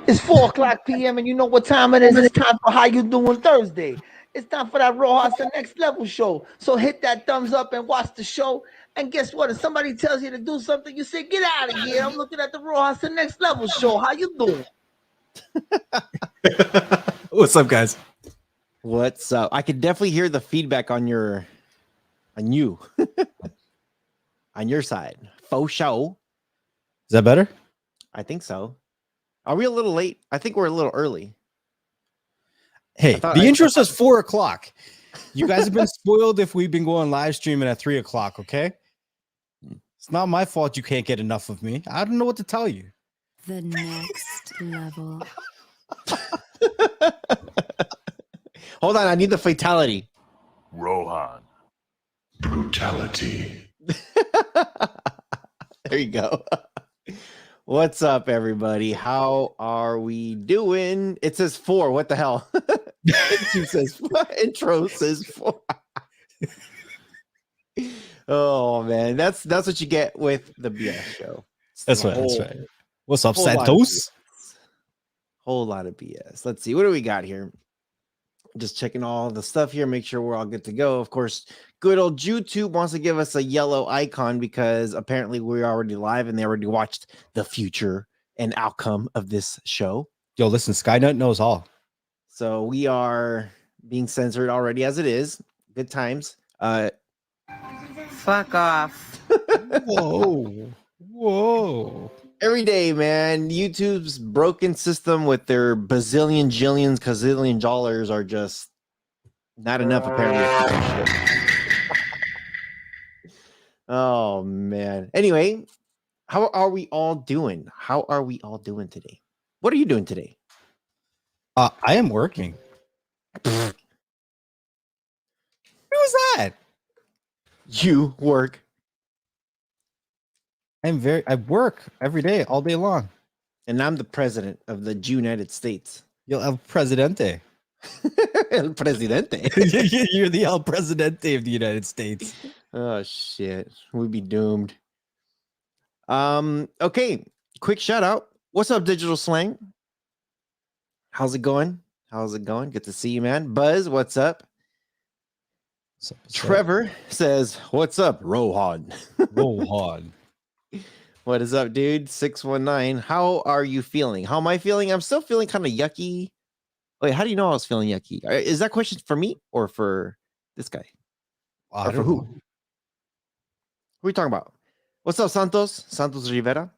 It's 4 o'clock p.m. and you know what time it is. It's time for How You Doing Thursday. It's time for that Rohas the Next Level show. So hit that thumbs up and watch the show. And guess what? If somebody tells you to do something, you say, "Get out of here! I'm looking at the Rohas the Next Level show. How you doing?" What's up, guys? What's up? I could definitely hear the feedback on you, on your side. Faux show. Is that better? I think so. Are we a little late? I think we're a little early. Hey, the intro says 4 o'clock. You guys have been spoiled if we've been going live streaming at 3 o'clock, okay? It's not my fault you can't get enough of me. I don't know what to tell you. The next level. Hold on, I need the fatality. Rohan. Brutality. There you go. What's up, everybody? How are we doing? It says 4. What the hell? Intro says 4. Oh man, that's what you get with the BS show. That's right. What's up, Santos? Whole lot of BS. Let's see, what do we got here? Just checking all the stuff here, make sure we're all good to go. Of course, good old YouTube wants to give us a yellow icon because apparently we're already live and they already watched the future and outcome of this show. Yo, listen, Skynet knows all. So we are being censored already as it is. Good times. Fuck off. Whoa. Every day, man, YouTube's broken system with their bazillion, jillions, gazillion dollars are just not enough, apparently. Oh, man. Anyway, how are we all doing? How are we all doing today? What are you doing today? I am working. Who was that? You work. I work every day, all day long. And I'm the president of the United States. You'll El Presidente. El Presidente. You're the El Presidente of the United States. Oh shit. We'd be doomed. Okay. Quick shout out. What's up, Digital Slang? How's it going? Good to see you, man. Buzz, what's up? Trevor says, "What's up, Rohan?" Rohan. What is up, dude? 619. How are you feeling? How am I feeling? I'm still feeling kind of yucky. Wait, how do you know I was feeling yucky? Is that question for me or for this guy? Or for who? Who are we talking about? What's up, Santos? Santos Rivera.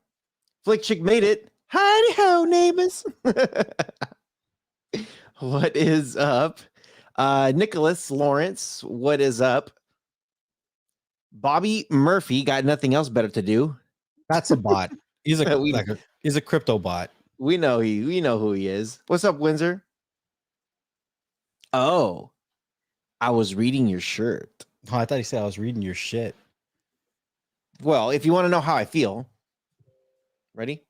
Flick Chick made it. Howdy ho, neighbors. What is up? Nicholas Lawrence, what is up? Bobby Murphy got nothing else better to do. That's a bot. He's he's a crypto bot. We know who he is. What's up, Windsor? Oh, I was reading your shirt. Oh, I thought he said I was reading your shit. Well, if you want to know how I feel, ready?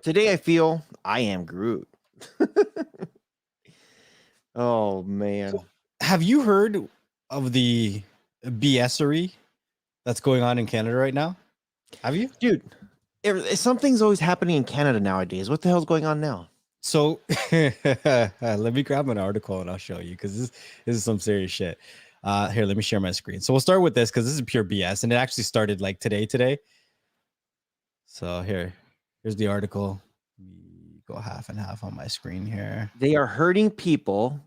Today I feel I am Groot. Oh man. So, have you heard of the BSery that's going on in Canada right now? Have you? Dude, something's always happening in Canada nowadays. What the hell's going on now? So let me grab an article and I'll show you because this is some serious shit. Here, let me share my screen. So we'll start with this because this is pure BS and it actually started like today. So here's the article. Go half and half on my screen here. They are hurting people.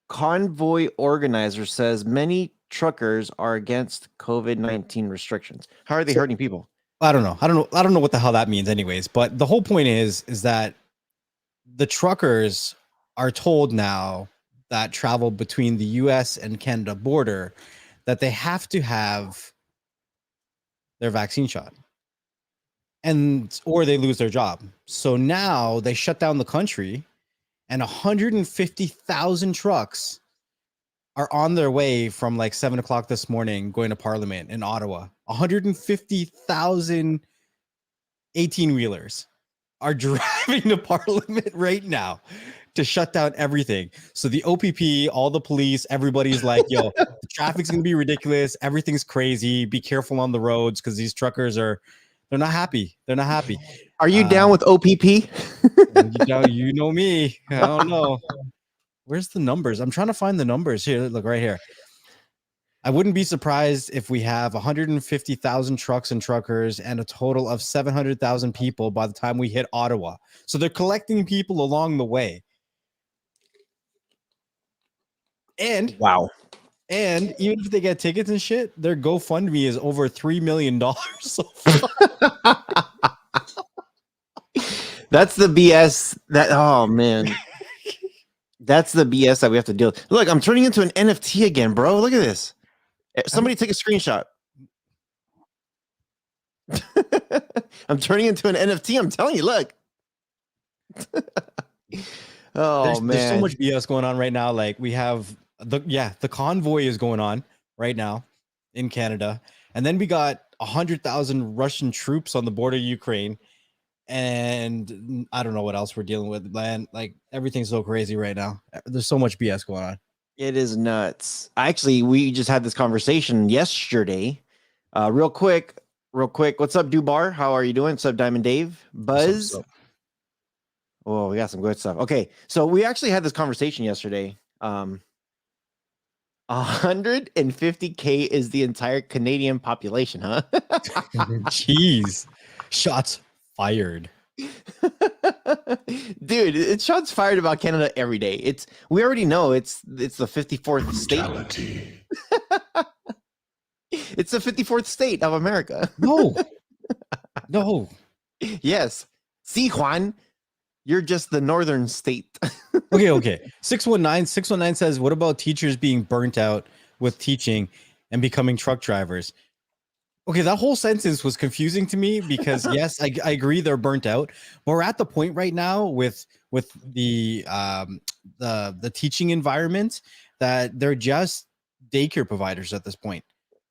Convoy organizer says many truckers are against COVID-19 restrictions. How are they hurting people? I don't know what the hell that means anyways, but the whole point is that the truckers are told now that travel between the US and Canada border that they have to have their vaccine shot. Or they lose their job. So now they shut down the country and 150,000 trucks are on their way from like 7 o'clock this morning going to Parliament in Ottawa. 150,000 18-wheelers are driving to Parliament right now to shut down everything. So the OPP, all the police, everybody's like, yo, the traffic's gonna be ridiculous. Everything's crazy. Be careful on the roads because these truckers they're not happy. They're not happy. Are you down with OPP? You know me. I don't know. Where's the numbers? I'm trying to find the numbers here. Look right here. I wouldn't be surprised if we have 150,000 trucks and truckers and a total of 700,000 people by the time we hit Ottawa. So they're collecting people along the way. And Wow. And even if they get tickets and shit, their GoFundMe is over $3 million so far. That's the BS oh man. That's the BS that we have to deal with. Look, I'm turning into an NFT again, bro. Look at this. Somebody take a screenshot. I'm turning into an NFT. I'm telling you, look. There's so much BS going on right now. Like we have the convoy is going on right now in Canada, and then we got 100,000 Russian troops on the border of Ukraine, and I don't know what else we're dealing with, man. Like everything's so crazy right now. There's so much BS going on. It is nuts. Actually, we just had this conversation yesterday. Real quick. What's up, Dubar? How are you doing? What's up, Diamond Dave? Buzz? What's up? Oh, we got some good stuff. Okay, so we actually had this conversation yesterday. 150K is the entire Canadian population, huh? Jeez. Shots fired. Dude, it's shots fired about Canada every day. We already know it's the 54th state. It's the 54th state of America. No. Yes. See, Juan, you're just the northern state. Okay. 619 says, what about teachers being burnt out with teaching and becoming truck drivers? Okay, that whole sentence was confusing to me because yes, I agree they're burnt out, but we're at the point right now with the teaching environment that they're just daycare providers at this point.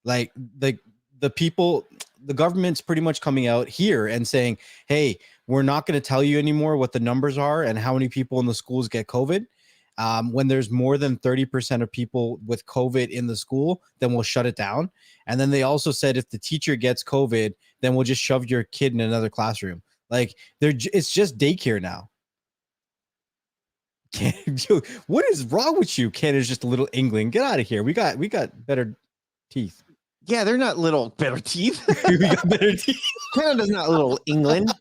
Like the people, the government's pretty much coming out here and saying, hey, we're not going to tell you anymore what the numbers are and how many people in the schools get COVID. When there's more than 30% of people with COVID in the school, then we'll shut it down. And then they also said if the teacher gets COVID, then we'll just shove your kid in another classroom. Like it's just daycare now. What is wrong with you? Canada's just a little England. Get out of here. We got better teeth. Yeah, they're not little better teeth. We got better teeth. Canada's not little England.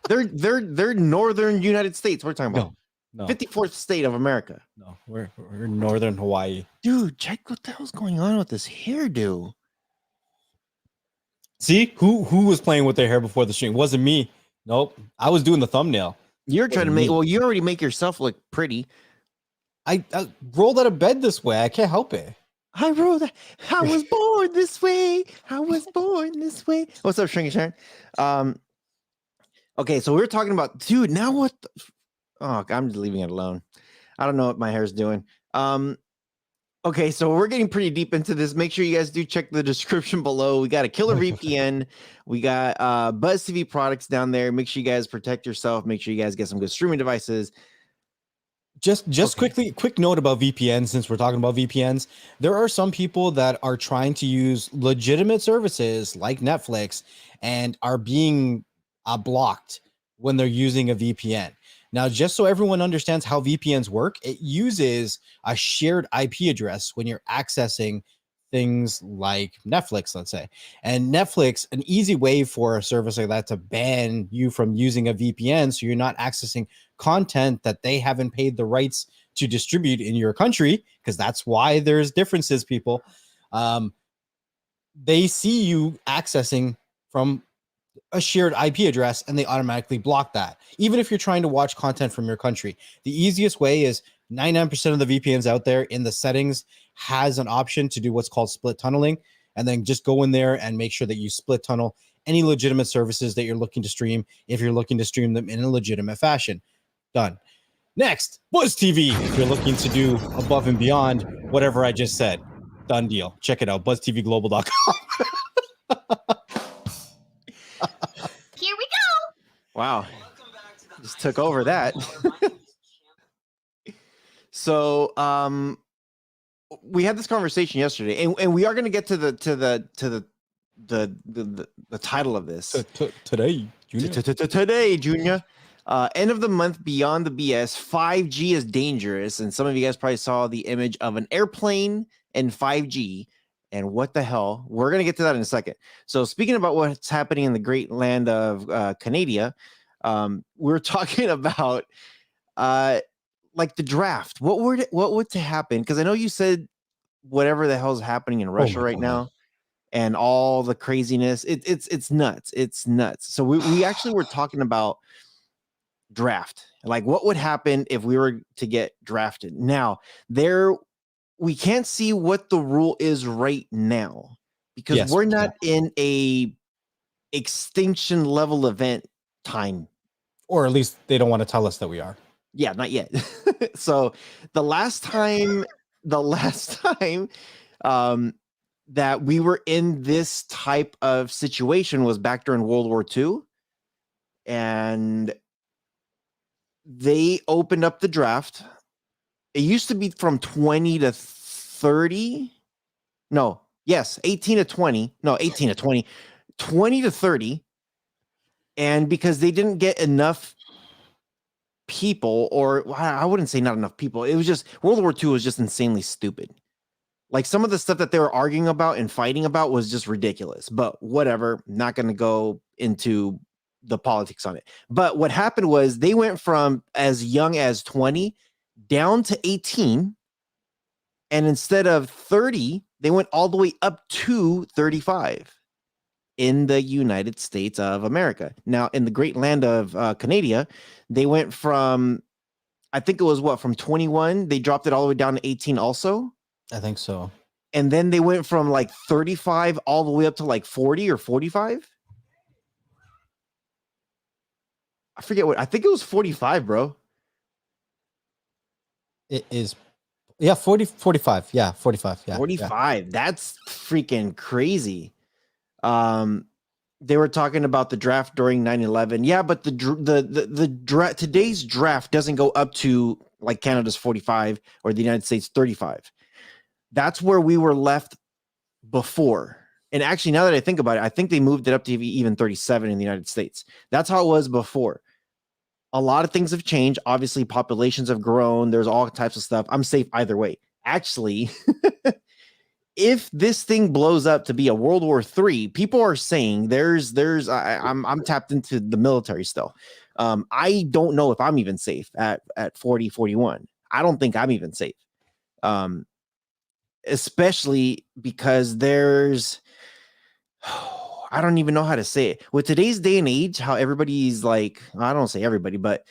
They're northern United States. We're talking about. No. 54th state of America. No, we're northern Hawaii. Dude, check what the hell's going on with this hairdo. See who was playing with their hair before the stream? Wasn't me. Nope, I was doing the thumbnail. You're trying to make. Well, you already make yourself look pretty. I rolled out of bed this way. I can't help it. I was born this way. I was born this way. What's up, Shrinky Sharon? Okay, so we were talking about, dude. Now what? Oh, I'm just leaving it alone. I don't know what my hair's doing. Okay, so we're getting pretty deep into this. Make sure you guys do check the description below. We got a killer VPN. We got Buzz TV products down there. Make sure you guys protect yourself. Make sure you guys get some good streaming devices. Just quick note about VPNs, since we're talking about VPNs. There are some people that are trying to use legitimate services like Netflix and are being blocked when they're using a VPN. Now, just so everyone understands how VPNs work, it uses a shared IP address when you're accessing things like Netflix, let's say. And Netflix, an easy way for a service like that to ban you from using a VPN so you're not accessing content that they haven't paid the rights to distribute in your country, because that's why there's differences, people. They see you accessing from a shared IP address and they automatically block that, even if you're trying to watch content from your country. The easiest way is 99% of the VPNs out there in the settings has an option to do what's called split tunneling, and then just go in there and make sure that you split tunnel any legitimate services that you're looking to stream if you're looking to stream them in a legitimate fashion. Done. Next, Buzz TV. If you're looking to do above and beyond whatever I just said, done deal. Check it out, buzztvglobal.com. Here we go. Wow. Just took over that. So, we had this conversation yesterday, and we are going to get to the title of this Today, Junior. today, Junior. End of the month, beyond the BS. 5G is dangerous, and some of you guys probably saw the image of an airplane and 5G. And what the hell? We're gonna get to that in a second. So, speaking about what's happening in the great land of Canada, we're talking about like the draft. What would to happen? Because I know you said whatever the hell's happening in Russia right now and all the craziness. It's nuts. It's nuts. So we actually were talking about draft. Like what would happen if we were to get drafted? Now, we can't see what the rule is right now because we're not in a extinction level event time. Or at least they don't want to tell us that we are. Yeah, not yet. So the last time that we were in this type of situation was back during World War II. And they opened up the draft. It used to be from 20 to 30. No, yes, 18 to 20. No, 18 to 20. 20 to 30. And because they didn't get enough people, or I wouldn't say not enough people. It was just World War II was just insanely stupid. Like some of the stuff that they were arguing about and fighting about was just ridiculous, but whatever. Not going to go into the politics on it. But what happened was they went from as young as 20 down to 18. And instead of 30, they went all the way up to 35 in the United States of America. Now, in the great land of Canada, they went from, I think it was from 21, they dropped it all the way down to 18 also. I think so. And then they went from like 35 all the way up to like 40 or 45. I forget I think it was 45, bro. It is. Yeah, 45. Yeah, 45. Yeah. 45. Yeah. That's freaking crazy. They were talking about the draft during 9/11. Yeah, but the draft, today's draft doesn't go up to like Canada's 45 or the United States 35. That's where we were left before. And actually, now that I think about it, I think they moved it up to even 37 in the United States. That's how it was before. A lot of things have changed. Obviously, populations have grown. There's all types of stuff. I'm safe either way. Actually, if this thing blows up to be a World War III, people are saying I'm tapped into the military still. I don't know if I'm even safe at 40, 41. I don't think I'm even safe. Especially because there's, I don't even know how to say it. With today's day and age, how everybody's like, I don't say everybody, but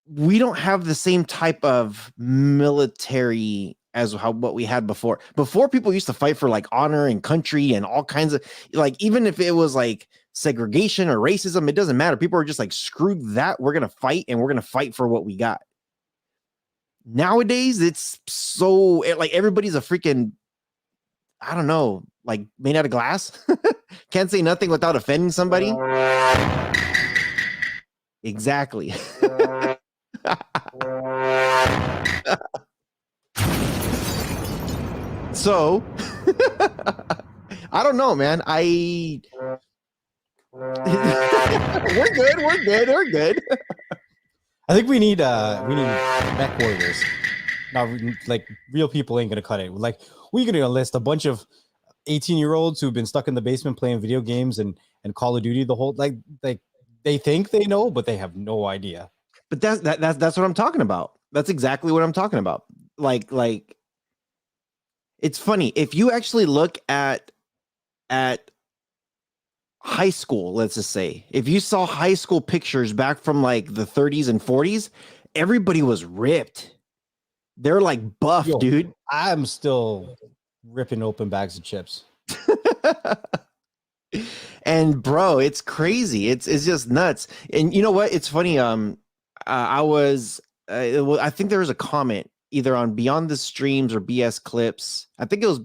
we don't have the same type of military as what we had before. Before, people used to fight for like honor and country and all kinds of, like, even if it was like segregation or racism, it doesn't matter. People are just like, screw that. We're going to fight, and we're going to fight for what we got. Nowadays, it's so like everybody's a freaking, I don't know, like made out of glass. Can't say nothing without offending somebody. Exactly. So, I don't know, man. We're good. I think we need mech warriors. Now, like real people ain't gonna cut it. Like we're gonna enlist a bunch of 18-year-olds who've been stuck in the basement playing video games and Call of Duty the whole like they think they know, but they have no idea. But that's what I'm talking about. That's exactly what I'm talking about. Like it's funny if you actually look at high school, let's just say, if you saw high school pictures back from like the 30s and 40s, everybody was ripped. They're like buff, dude. I'm still ripping open bags of chips. And bro, it's crazy. It's just nuts. And you know what? It's funny. I think there was a comment either on Beyond the Streams or BS Clips. I think it was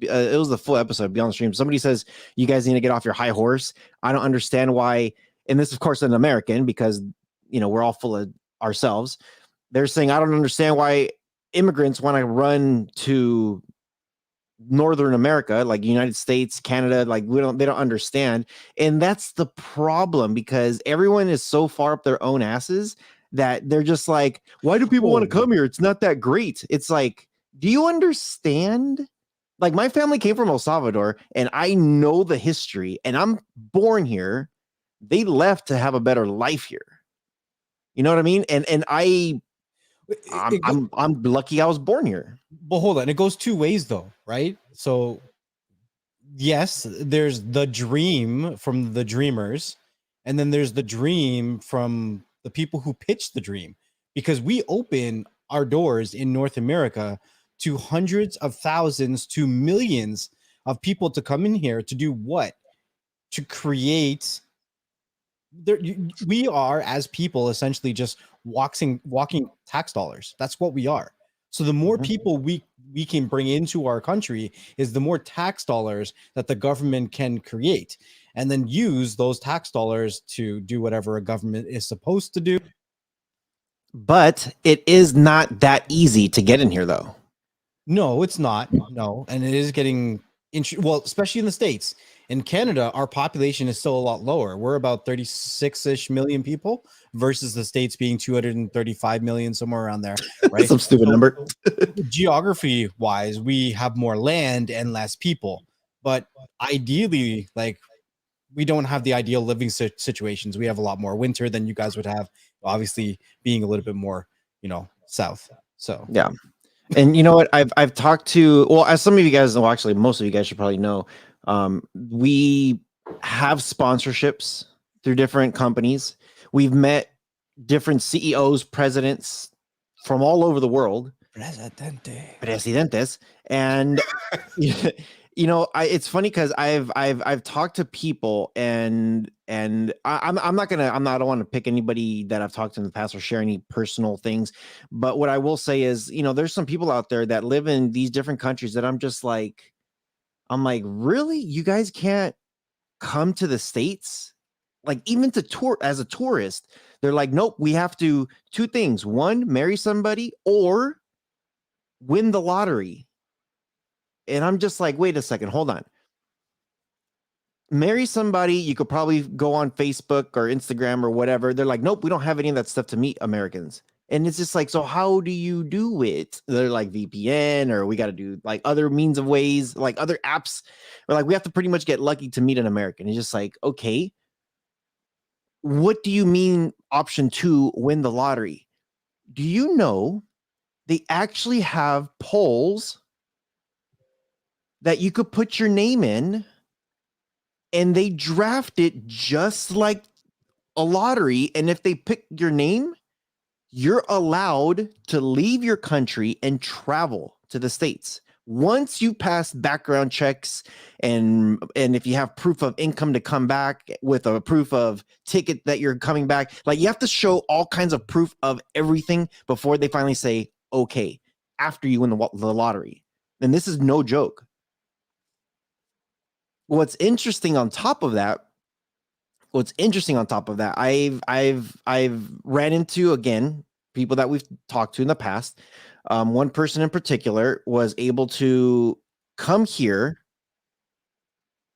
the full episode Beyond the Streams. Somebody says, you guys need to get off your high horse. I don't understand why. And this, of course, an American, because, we're all full of ourselves. They're saying, I don't understand why immigrants want to run to Northern America, like United States, Canada, like they don't understand. And that's the problem, because everyone is so far up their own asses that they're just like, why do people want to come here? It's not that great. It's like, do you understand? Like, my family came from El Salvador and I know the history, and I'm born here. They left to have a better life here. You know what I mean? And I'm lucky I was born here. But hold on, it goes two ways though, right? So yes, there's the dream from the dreamers, and then there's the dream from the people who pitch the dream, because we open our doors in North America to hundreds of thousands to millions of people to come in here to do what? To create we are, as people, essentially just walking tax dollars. That's what we are. So the more people we can bring into our country is the more tax dollars that the government can create, and then use those tax dollars to do whatever a government is supposed to do. But it is not that easy to get in here, though. No, it's not. No, and it is getting well, especially in the States. In Canada, our population is still a lot lower. We're about 36-ish million people versus the States being 235 million, somewhere around there, right? Some stupid number. Geography wise, we have more land and less people, but ideally, like, we don't have the ideal living situations. We have a lot more winter than you guys would have, obviously being a little bit more, south. So yeah. And you know what? I've talked to, well, as some of you guys know, actually, most of you guys should probably know, we have sponsorships through different companies. We've met different CEOs, presidents from all over the world. Presidentes. And it's funny because I've talked to people, and I don't want to pick anybody that I've talked to in the past or share any personal things, but what I will say is, there's some people out there that live in these different countries that I'm like, really? You guys can't come to the States? Like, even to tour as a tourist, they're like, nope, we have to, two things. One, marry somebody, or win the lottery. And I'm just like, wait a second, hold on. Marry somebody, you could probably go on Facebook or Instagram or whatever. They're like, nope, we don't have any of that stuff to meet Americans. And it's just like, so how do you do it? They're like VPN, or we got to do like other means of ways, like other apps. Or like, we have to pretty much get lucky to meet an American. It's just like, okay, what do you mean option 2, win the lottery? Do you know they actually have polls that you could put your name in, and they draft it just like a lottery. And if they pick your name, you're allowed to leave your country and travel to the States. Once you pass background checks, and if you have proof of income to come back with a proof of ticket that you're coming back, like, you have to show all kinds of proof of everything before they finally say, okay, after you win the lottery. And this is no joke. What's interesting on top of that, I've ran into, again, people that we've talked to in the past. One person in particular was able to come here,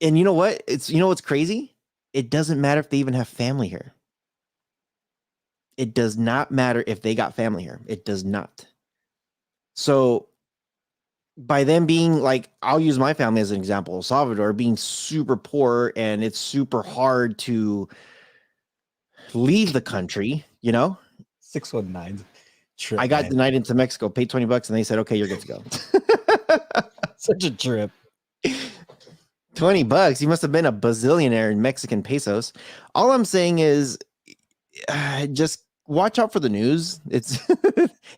and you know what? What's crazy? It doesn't matter if they even have family here. It does not matter if they got family here. It does not. So, by them being like, I'll use my family as an example, El Salvador being super poor, and it's super hard to leave the country, 619 trip, I got man. denied into Mexico, paid $20, and they said, okay, you're good to go. Such a trip. $20. You must have been a bazillionaire in Mexican pesos. All I'm saying is, just watch out for the news. It's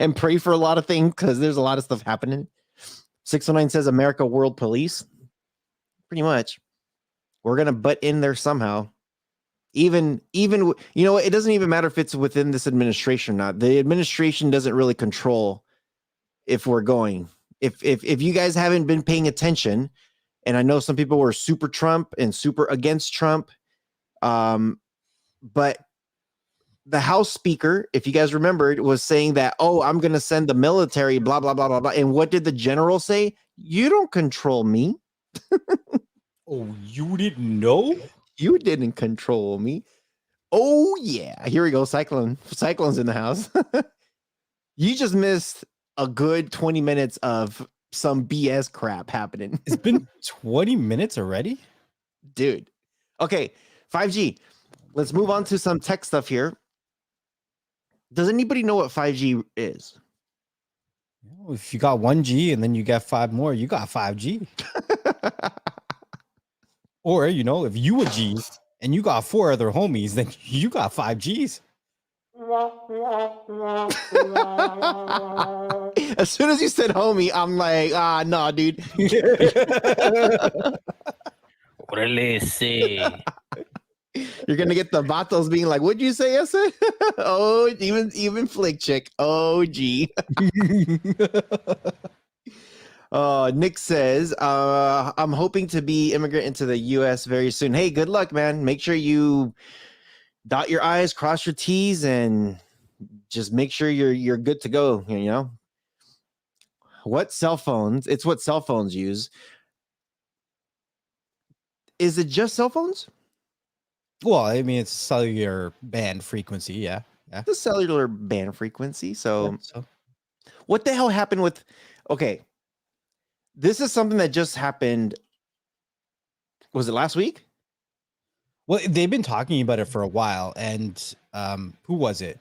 and pray for a lot of things, because there's a lot of stuff happening. 609 says America World Police. Pretty much. We're going to butt in there somehow. Even it doesn't even matter if it's within this administration or not. The administration doesn't really control if we're going. If you guys haven't been paying attention, and I know some people were super Trump and super against Trump, but the House Speaker, if you guys remembered, was saying that, oh, I'm going to send the military, blah, blah, blah, blah, blah. And what did the general say? You don't control me. Oh, you didn't know? You didn't control me. Oh, yeah. Here we go. Cyclone's in the house. You just missed a good 20 minutes of some BS crap happening. It's been 20 minutes already? Dude. Okay. 5G. Let's move on to some tech stuff here. Does anybody know what 5G is? If you got 1G and then you got 5 more, you got 5G. Or, you know, if you a G and you got 4 other homies, then you got 5Gs. As soon as you said homie, I'm like, no, dude. You're gonna get the vatos being like, "What'd you say, Essa?" Oh, even flick chick. Oh, gee. Nick says, "I'm hoping to be immigrant into the U.S. very soon. Hey, good luck, man. Make sure you dot your I's, cross your T's, and just make sure you're good to go. You know what cell phones? It's what cell phones use. Is it just cell phones? Well, I mean, it's cellular band frequency. Yeah. The cellular band frequency. So, So what the hell happened with? Okay, this is something that just happened. Was it last week? well, they've been talking about it for a while. And who was it?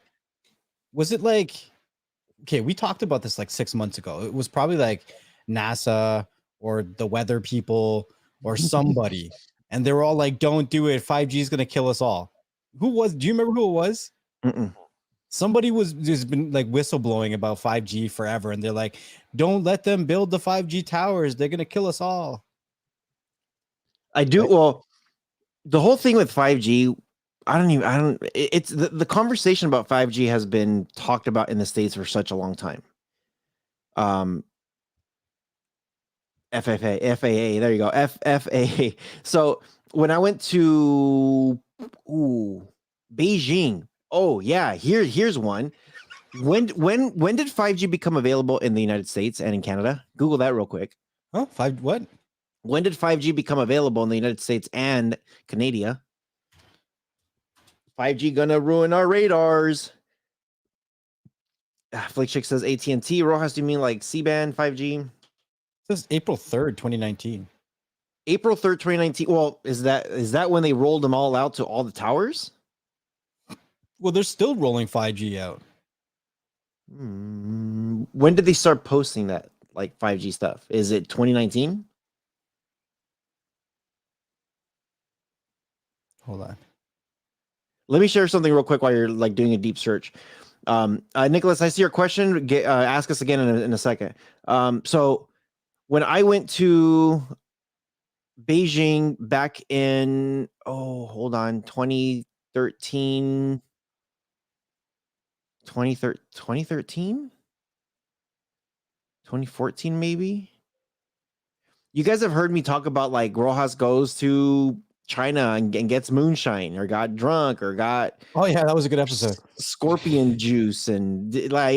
Was it like, okay, we talked about this like 6 months ago. It was probably like NASA or the weather people or somebody. And they were all like, don't do it. 5G is going to kill us all. Do you remember who it was? Mm-mm. Somebody was just been like whistleblowing about 5G forever. And they're like, don't let them build the 5G towers. They're going to kill us all. I do. Right. Well, the whole thing with 5G, it's the conversation about 5G has been talked about in the States for such a long time. FAA, there you go. FAA. So when I went to Beijing, oh yeah, here's one. When did 5G become available in the United States and in Canada? Google that real quick. Huh? What? When did 5G become available in the United States and Canada? 5G gonna ruin our radars. Flake Chick says AT&T. Rojas, do you mean like C-band 5G? It says April 3rd, 2019. April 3rd, 2019. Well, is that when they rolled them all out to all the towers? Well, they're still rolling 5G out. When did they start posting that like 5G stuff? Is it 2019? Hold on. Let me share something real quick while you're like doing a deep search. Nicholas, I see your question. Ask us again in a second. So when I went to Beijing back in 2013 2014 maybe. You guys have heard me talk about like Rojas goes to China and gets moonshine or got drunk or got Oh yeah, that was a good episode. scorpion juice and like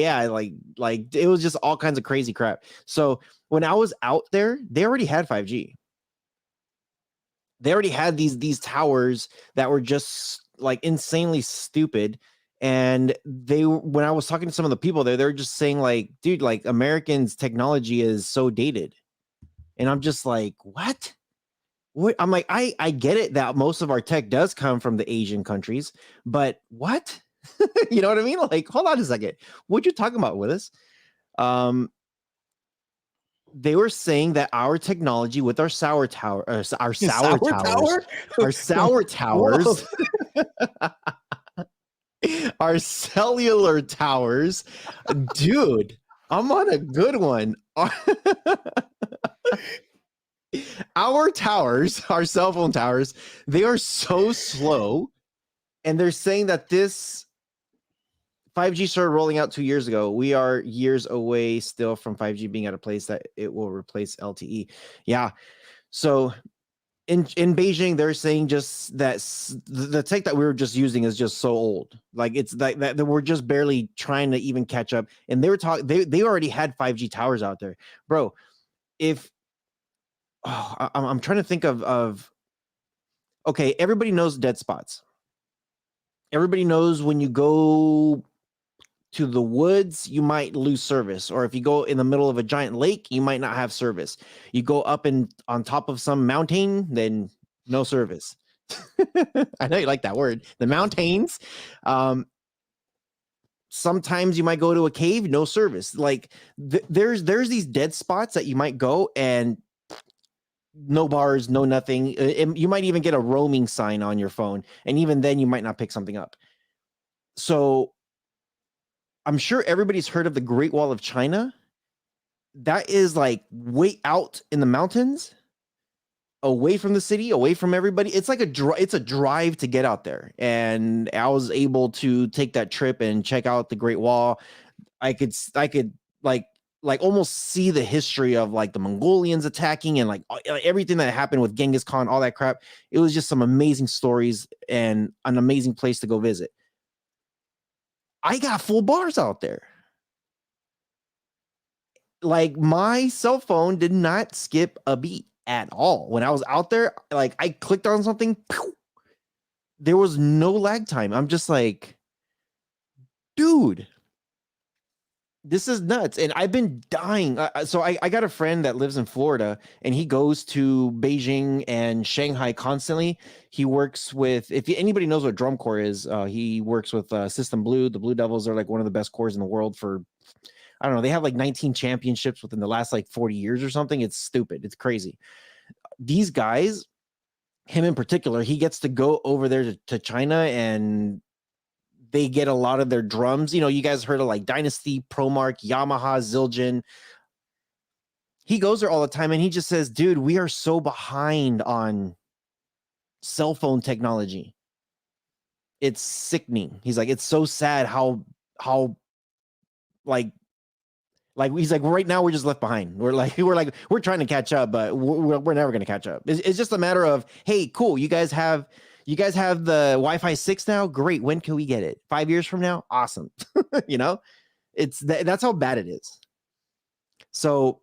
it was just all kinds of crazy crap. So when I was out there, they already had 5G. They already had these towers that were just like insanely stupid. And when I was talking to some of the people there, they're just saying like, dude, like Americans' technology is so dated. And I'm just like, what? I'm like, I get it that most of our tech does come from the Asian countries, but what? You know what I mean? Like, hold on a second. What you talking about with us? They were saying that our technology with our sour tower, our sour towers, our sour towers, our cellular towers, dude. I'm on a good one. Our towers, our cell phone towers, they are so slow. And they're saying that this 5G started rolling out 2 years ago. We are years away still from 5G being at a place that it will replace LTE. Yeah. So in Beijing, they're saying just that the tech that we were just using is just so old. Like it's like that we're just barely trying to even catch up. And they were talking. They already had 5G towers out there, bro. If I'm trying to think of okay, everybody knows dead spots. Everybody knows when you go to the woods, you might lose service, or if you go in the middle of a giant lake, you might not have service. You go up and on top of some mountain, then no service. I know you like that word, the mountains. Sometimes you might go to a cave, no service. Like there's these dead spots that you might go and no bars, no nothing. You might even get a roaming sign on your phone, and even then you might not pick something up. So I'm sure everybody's heard of the Great Wall of China. That is like way out in the mountains, away from the city, away from everybody. It's like it's a drive to get out there. And I was able to take that trip and check out the Great Wall. I could like almost see the history of like the Mongolians attacking and like everything that happened with Genghis Khan, all that crap. It was just some amazing stories and an amazing place to go visit. I got full bars out there. Like my cell phone did not skip a beat at all. When I was out there, like I clicked on something, there was no lag time. I'm just like, dude, this is nuts. And I've been dying. So I got a friend that lives in Florida and he goes to Beijing and Shanghai constantly. He works with, if anybody knows what drum corps is, he works with System Blue. The Blue Devils are like one of the best corps in the world for, I don't know, they have like 19 championships within the last like 40 years or something. It's stupid. It's crazy. These guys, him in particular, he gets to go over there to China and they get a lot of their drums. You know, you guys heard of like Dynasty, Promark, Yamaha, Zildjian. He goes there all the time and he just says, dude, we are so behind on cell phone technology. It's sickening. He's like, it's so sad how like he's like, right now we're just left behind. We're trying to catch up, but we're never going to catch up. It's just a matter of, hey, cool. You guys have the Wi-Fi 6 now. Great. When can we get it? 5 years from now? Awesome. You know, that's how bad it is. So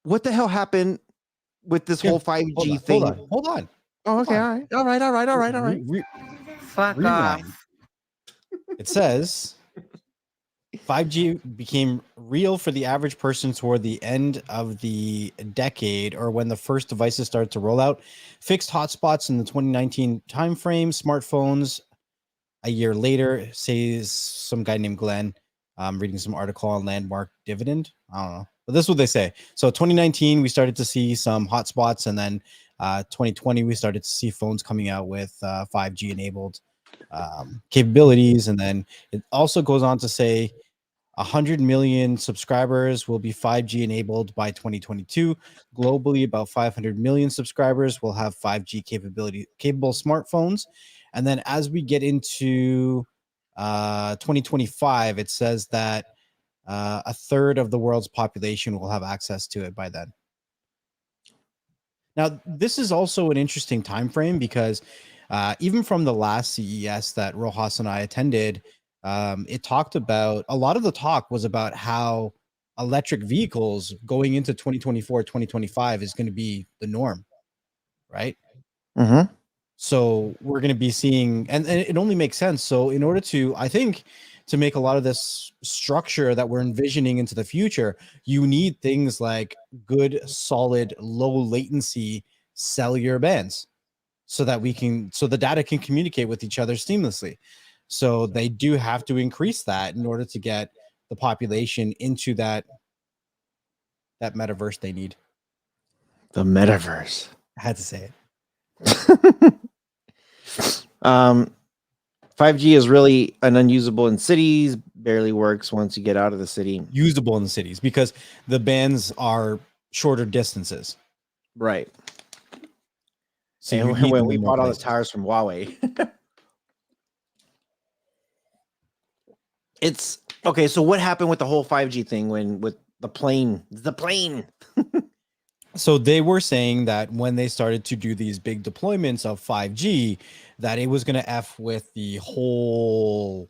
what the hell happened with this whole 5G thing? Hold on. Oh, okay. All right. Fuck Rewind. off. It says 5G became real for the average person toward the end of the decade, or when the first devices started to roll out. Fixed hotspots in the 2019 timeframe. Smartphones a year later, says some guy named Glenn. I'm reading some article on Landmark Dividend. I don't know, but this is what they say. So 2019, we started to see some hotspots, and then 2020, we started to see phones coming out with 5G enabled capabilities. And then it also goes on to say 100 million subscribers will be 5G enabled by 2022. Globally, about 500 million subscribers will have 5G capable smartphones. And then as we get into 2025, it says that a third of the world's population will have access to it by then. Now, this is also an interesting time frame because even from the last CES that Rojas and I attended, it talked about, a lot of the talk was about how electric vehicles going into 2024, 2025 is going to be the norm, right? Mm-hmm. So we're going to be seeing, and it only makes sense. So in order to, I think, to make a lot of this structure that we're envisioning into the future, you need things like good, solid, low latency cellular bands so that the data can communicate with each other seamlessly. So they do have to increase that in order to get the population into that metaverse they need. The metaverse. I had to say it. 5G is really unusable in cities, barely works once you get out of the city. Usable in the cities because the bands are shorter distances. Right. So and when we bought all the towers from Huawei. It's okay. So what happened with the whole 5G thing with the plane? So they were saying that when they started to do these big deployments of 5G, that it was going to F with the whole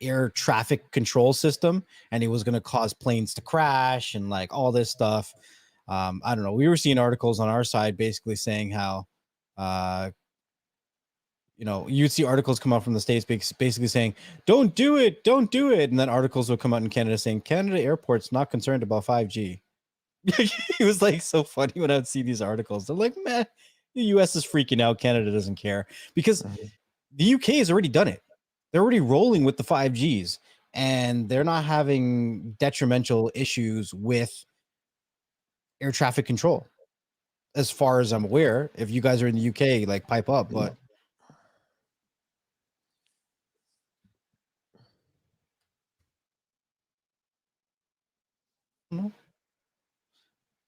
air traffic control system, and it was going to cause planes to crash and like all this stuff. I don't know. We were seeing articles on our side basically saying how, you'd see articles come out from the States basically saying, don't do it. And then articles would come out in Canada saying, Canada airport's not concerned about 5G. It was like so funny when I would see these articles. They're like, man, the US is freaking out. Canada doesn't care because the UK has already done it. They're already rolling with the 5Gs and they're not having detrimental issues with air traffic control. As far as I'm aware, if you guys are in the UK, like pipe up, but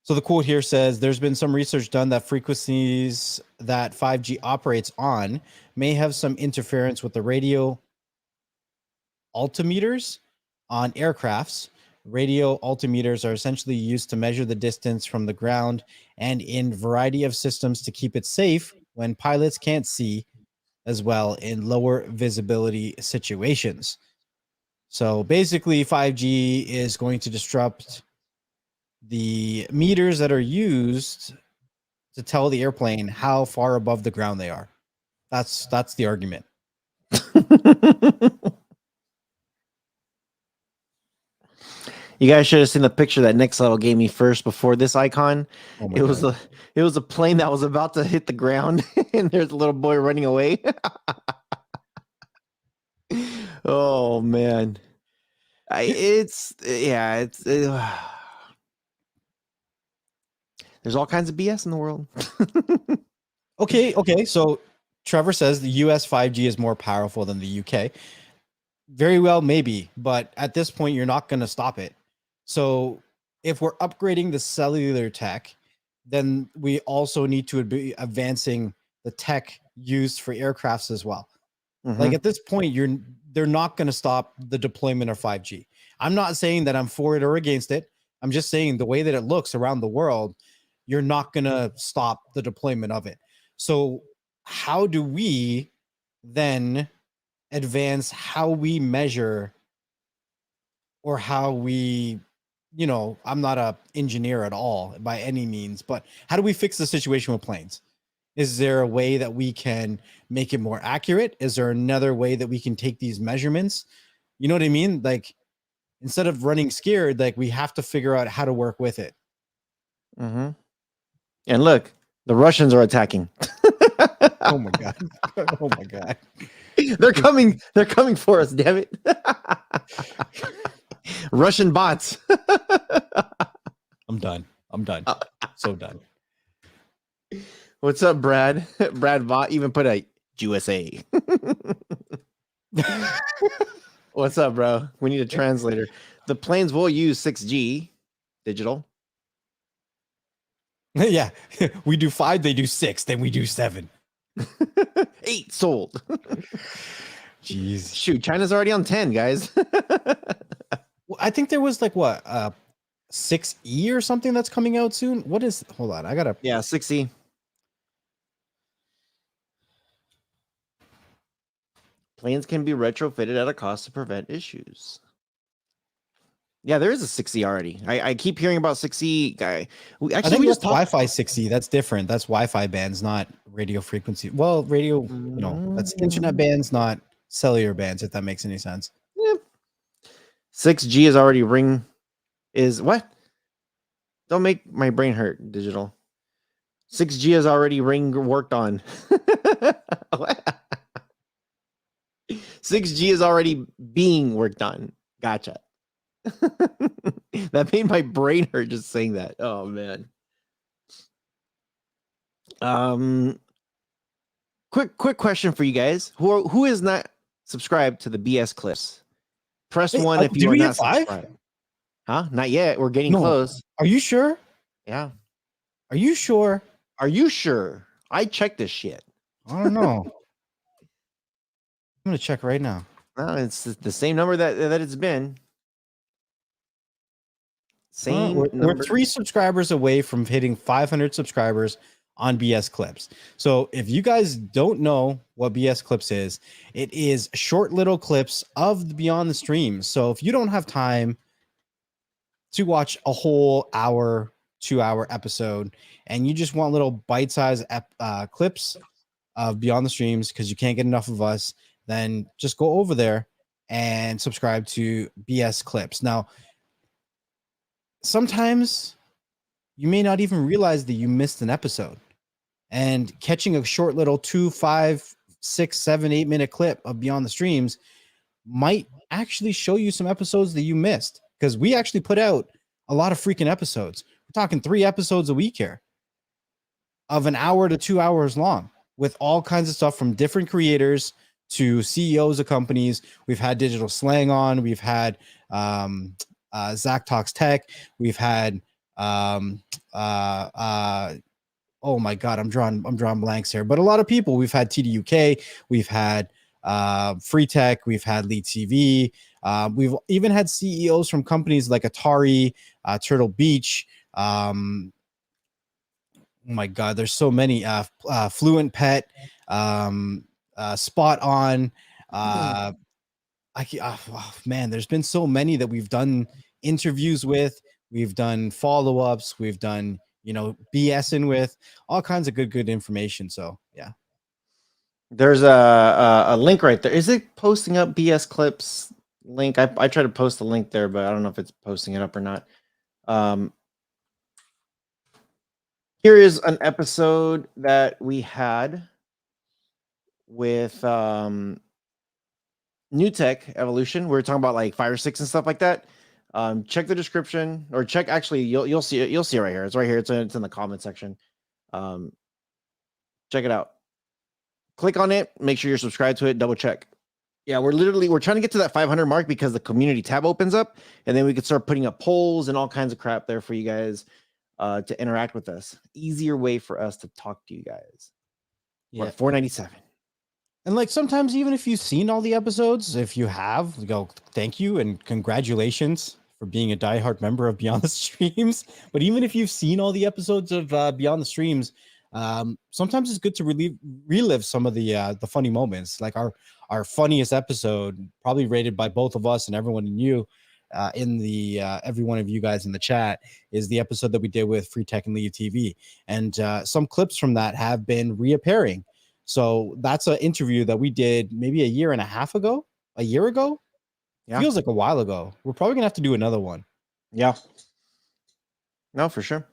so the quote here says there's been some research done that frequencies that 5G operates on may have some interference with the radio altimeters on aircrafts. Radio altimeters are essentially used to measure the distance from the ground and in variety of systems to keep it safe when pilots can't see as well in lower visibility situations. So basically 5G is going to disrupt the meters that are used to tell the airplane how far above the ground they are. That's the argument. You guys should have seen the picture that Next Level gave me first before this icon. Oh my It was God. a plane that was about to hit the ground, and there's a little boy running away. Oh man, it's there's all kinds of BS in the world. Okay. So Trevor says the US 5G is more powerful than the UK. Very well, maybe, but at this point, you're not going to stop it. So if we're upgrading the cellular tech, then we also need to be advancing the tech used for aircrafts as well. Like at this point, they're not going to stop the deployment of 5G. I'm not saying that I'm for it or against it. I'm just saying the way that it looks around the world, you're not going to stop the deployment of it. So how do we then advance how we measure or how we, I'm not a engineer at all by any means, but how do we fix the situation with planes? Is there a way that we can make it more accurate? Is there another way that we can take these measurements? You know what I mean? Like instead of running scared, like we have to figure out how to work with it. And look, the Russians are attacking. Oh my God. Oh my God. They're coming for us, damn it. Russian bots. I'm done. So done. What's up, Brad? Brad Bot even put a USA. What's up, bro? We need a translator. The planes will use 6G digital. Yeah. We do 5, they do 6, then we do 7. 8 sold. Jeez. Shoot, China's already on 10, guys. Well, I think there was like what 6E or something that's coming out soon. What is? Hold on, I gotta. Yeah, 6E. Planes can be retrofitted at a cost to prevent issues. Yeah, there is a 6E already. I keep hearing about 6E. I think that's Wi-Fi 6E. That's different. That's Wi-Fi bands, not radio frequency. Well, radio, that's internet bands, not cellular bands. If that makes any sense. Yeah. 6G is already is what? Don't make my brain hurt, digital. 6G is already worked on. 6G is already being worked on. Gotcha. That made my brain hurt just saying that. Oh man. Quick question for you guys. Who is not subscribed to the BS Clips? Press 1 if you are not subscribed. Huh? Not yet. We're getting close. Are you sure? Yeah. Are you sure? Are you sure? I checked this shit. I don't know. I'm gonna check right now. No, it's the same number that it's been. Same We're number. 3 subscribers away from hitting 500 subscribers on BS Clips. So if you guys don't know what BS Clips is, it is short little clips of the Beyond the Streams. So if you don't have time to watch a whole hour, 2-hour episode, and you just want little bite-sized clips of Beyond the Streams because you can't get enough of us, then just go over there and subscribe to BS Clips. Now, sometimes you may not even realize that you missed an episode, and catching a short little 2, 5, 6, 7, 8 minute clip of Beyond the Streams might actually show you some episodes that you missed, because we actually put out a lot of freaking episodes. We're talking 3 episodes a week here of an hour to 2 hours long, with all kinds of stuff from different creators to CEOs of companies. We've had Digital Slang on. We've had Zach Talks Tech. We've had oh my god, I'm drawing blanks here, but a lot of people. We've had TDUK. We've had Free Tech. We've had Lead TV. We've even had CEOs from companies like Atari, Turtle Beach. Oh my god, there's so many. Fluent Pet, Spot On. Man, there's been so many that we've done interviews with. We've done follow-ups. We've done, BSing with, all kinds of good information. So yeah. There's a link right there. Is it posting up BS Clips link? I try to post a link there, but I don't know if it's posting it up or not. Here is an episode that we had with New Tech Evolution. We were talking about like Fire Sticks and stuff like that. Check the description, or check, actually, you'll see it. You'll see it right here. It's right here. It's in the comment section. Check it out. Click on it. Make sure you're subscribed to it. Double check. Yeah, we're trying to get to that 500 mark because the community tab opens up, and then we could start putting up polls and all kinds of crap there for you guys to interact with us. Easier way for us to talk to you guys. Yeah. We're at 497. And like, sometimes even if you've seen all the episodes, if you have, go thank you and congratulations for being a diehard member of Beyond the Streams. But even if you've seen all the episodes of Beyond the Streams, sometimes it's good to relive some of the funny moments. Like our funniest episode, probably rated by both of us and everyone in you, every one of you guys in the chat, is the episode that we did with Free Tech and Lead TV. And some clips from that have been reappearing. So that's an interview that we did maybe a year ago. Yeah. Feels like a while ago. We're probably gonna have to do another one. Yeah. No, for sure.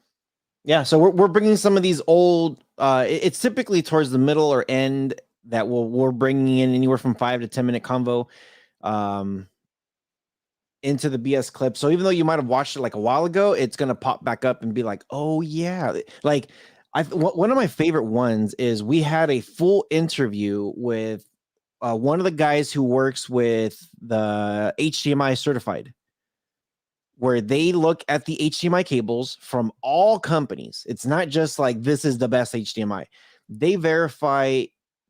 Yeah. So we're bringing some of these old. It's typically towards the middle or end that we're bringing in anywhere from 5 to 10 minute convo into the BS clip. So even though you might have watched it like a while ago, it's gonna pop back up and be like, oh yeah, like. One of my favorite ones is we had a full interview with one of the guys who works with the HDMI certified, where they look at the HDMI cables from all companies. It's not just like this is the best HDMI. They verify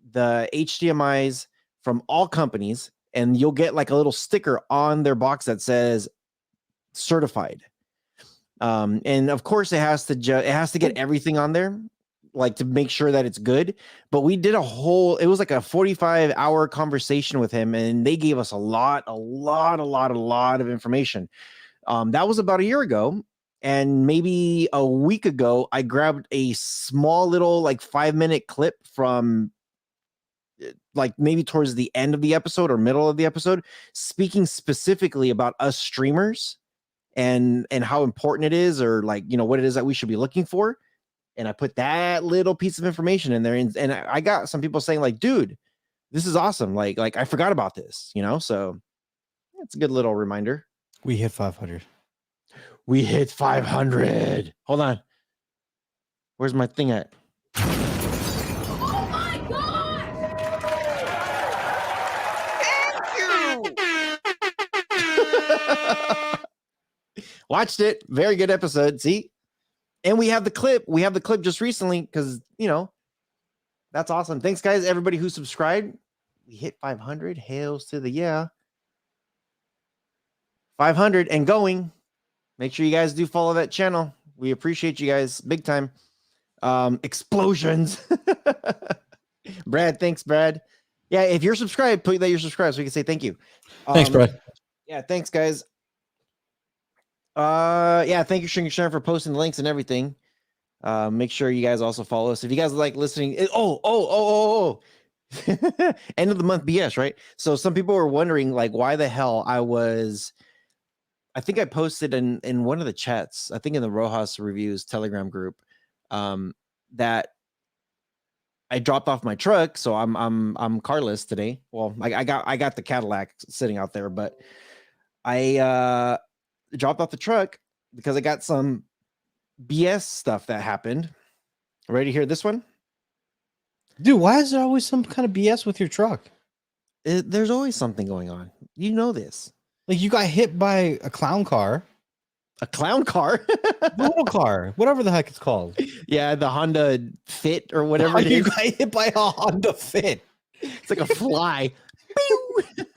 the HDMIs from all companies, and you'll get like a little sticker on their box that says certified. And of course it has to get everything on there, like to make sure that it's good. But we did it was like a 45-hour conversation with him, and they gave us a lot of information. That was about a year ago. And maybe a week ago, I grabbed a small little like 5-minute clip from like maybe towards the end of the episode or middle of the episode, speaking specifically about us streamers and how important it is, or like, what it is that we should be looking for. And I put that little piece of information in there, and I got some people saying like, dude, this is awesome. Like I forgot about this, so it's a good little reminder. We hit 500. We hit 500. Hold on. Where's my thing at? Oh my god! Watched it. Very good episode. See? And we have the clip. We have the clip just recently because, that's awesome. Thanks, guys. Everybody who subscribed. We hit 500. Hails to the yeah. 500 and going. Make sure you guys do follow that channel. We appreciate you guys big time. Explosions. Brad, thanks, Brad. Yeah, if you're subscribed, put that you're subscribed so we can say thank you. Thanks, Brad. Yeah, thanks, guys. Yeah, thank you, Sharon, for posting the links and everything. Make sure you guys also follow us if you guys like listening. End of the month BS, right? So some people were wondering like why the hell I think I posted in one of the chats, I think in the Rojas Reviews Telegram group, that I dropped off my truck, so I'm carless today. Well, I got the Cadillac sitting out there, but I dropped off the truck because I got some BS stuff that happened. Ready to hear this one? Dude, why is there always some kind of BS with your truck? There's always something going on. You know this. Like you got hit by a clown car, A clown car. little car, whatever the heck it's called. Yeah, the Honda Fit or whatever it You is. got hit by a Honda Fit. It's like a fly.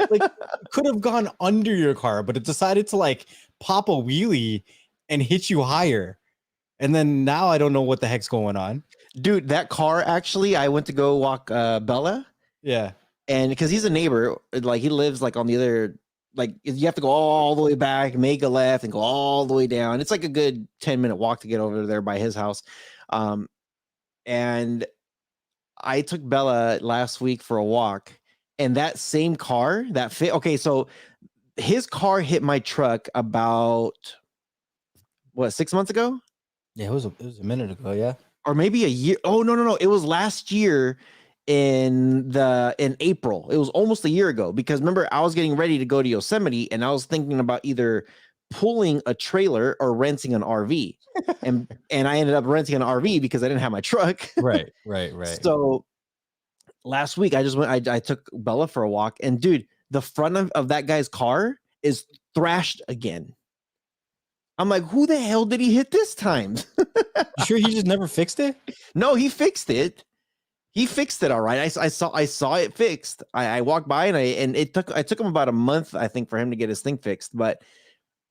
Like could have gone under your car, but it decided to like pop a wheelie and hit you higher. And then now I don't know what the heck's going on. Dude, that car actually, I went to go walk Bella, Yeah. and because he's a neighbor, like he lives like on the other, like you have to go all the way back, make a left, and go all the way down. It's like a good 10-minute walk to get over there by his house. And I took Bella last week for a walk, and that same car, that Fit. Okay, so his car hit my truck about what, 6 months ago? Yeah, it was a minute ago, yeah. Or maybe a year. Oh, no. It was last year in April. It was almost a year ago because remember, I was getting ready to go to Yosemite and I was thinking about either pulling a trailer or renting an RV. and I ended up renting an RV because I didn't have my truck. Right. So last week I just went, I took Bella for a walk, and dude, the front of that guy's car is thrashed again. I'm like, who the hell did he hit this time? You sure he just never fixed it? No, he fixed it. He fixed it all right. I saw it fixed. I walked by and it took him about a month, I think, for him to get his thing fixed. But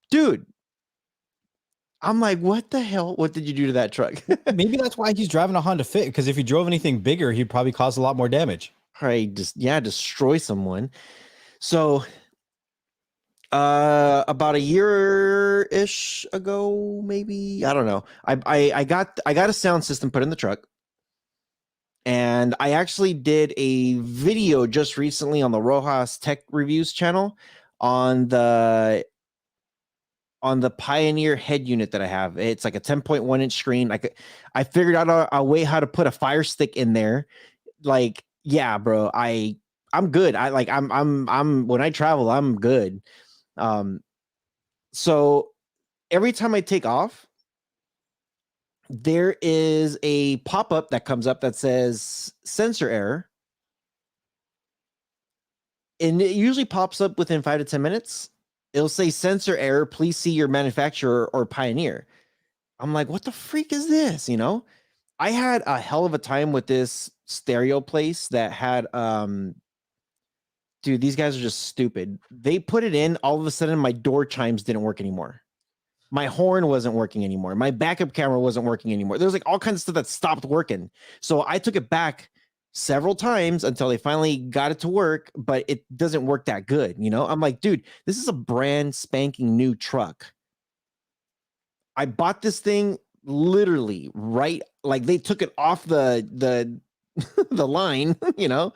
dude, I'm like, what the hell? What did you do to that truck? Maybe that's why he's driving a Honda Fit, because if he drove anything bigger, he'd probably cause a lot more damage. All right, destroy someone. So about a year-ish ago, maybe, I don't know, I got a sound system put in the truck, and I actually did a video just recently on the Rohas Tech Reviews channel on the Pioneer head unit that I have. It's like a 10.1 inch screen. I figured out a way how to put a Fire Stick in there. Like, yeah, bro, I'm good. I'm when I travel, I'm good. So every time I take off, there is a pop-up that comes up that says sensor error. And it usually pops up within 5 to 10 minutes. It'll say sensor error, please see your manufacturer or Pioneer. I'm like, what the freak is this? You know, I had a hell of a time with this stereo place that had, dude, these guys are just stupid. They put it in, all of a sudden my door chimes didn't work anymore. My horn wasn't working anymore. My backup camera wasn't working anymore. There's like all kinds of stuff that stopped working. So I took it back several times until they finally got it to work, but it doesn't work that good. You know, I'm like, dude, this is a brand spanking new truck. I bought this thing literally right, like they took it off the line, you know,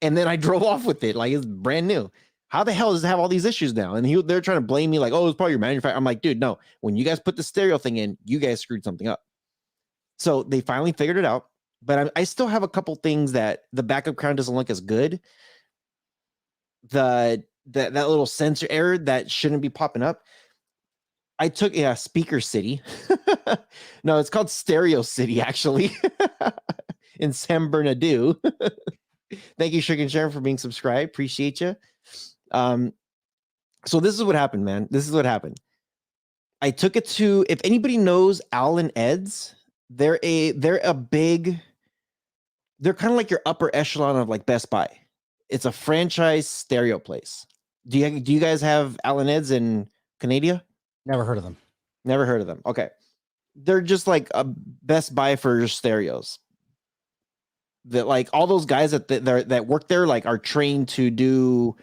and then I drove off with it like it's brand new. How the hell does it have all these issues now? And they're trying to blame me like, oh, it's probably your manufacturer. I'm like, dude, no. When you guys put the stereo thing in, you guys screwed something up. So they finally figured it out. But I still have a couple things that the backup crown doesn't look as good. That little sensor error that shouldn't be popping up. I took Speaker City. No, it's called Stereo City, actually, in San Bernardino. Thank you, Sugar and Sharon, for being subscribed. Appreciate you. So this is what happened, man. This is what happened. I took it to, if anybody knows Al and Ed's, they're kind of like your upper echelon of like Best Buy. It's a franchise stereo place. Do you guys have Al and Ed's in Canada? Never heard of them. Never heard of them. Okay. They're just like a Best Buy for stereos. That like all those guys that work there like are trained to do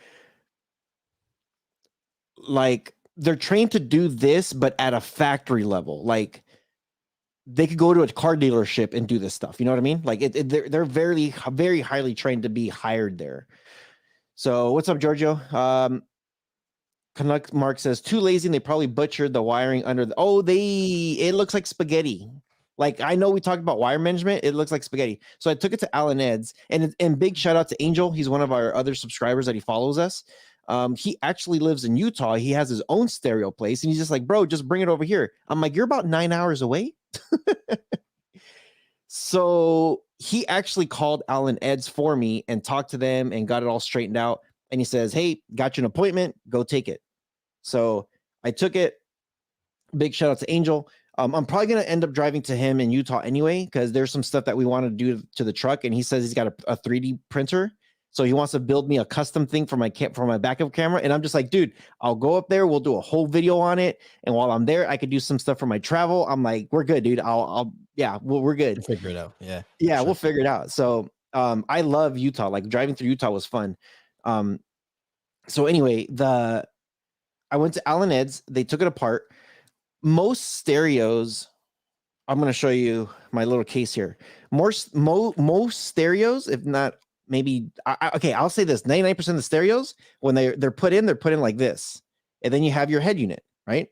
like they're trained to do this, but at a factory level. Like they could go to a car dealership and do this stuff. You know what I mean? Like they're very, very highly trained to be hired there. So what's up, Giorgio? Canuck Mark says too lazy and they probably butchered the wiring under the it looks like spaghetti. Like I know we talked about wire management, it looks like spaghetti. So I took it to Alan Ed's and big shout out to Angel. He's one of our other subscribers that he follows us. He actually lives in Utah. He has his own stereo place and he's just like, bro, just bring it over here. I'm like, you're about 9 hours away. So he actually called Alan Ed's for me and talked to them and got it all straightened out. And he says, hey, got you an appointment, go take it. So I took it. Big shout out to Angel. I'm probably going to end up driving to him in Utah anyway, because there's some stuff that we want to do to the truck. And he says he's got a 3D printer. So he wants to build me a custom thing for my backup camera. And I'm just like, dude, I'll go up there. We'll do a whole video on it. And while I'm there, I could do some stuff for my travel. I'm like, we're good, dude. We're good. We'll figure it out. Yeah. Yeah, Sure. we'll figure it out. So I love Utah. Like driving through Utah was fun. So anyway, I went to Alan Ed's. They took it apart. Most stereos, I'm going to show you my little case here. Most stereos, if not maybe, okay, I'll say this: 99% of the stereos, when they're put in like this, and then you have your head unit, right?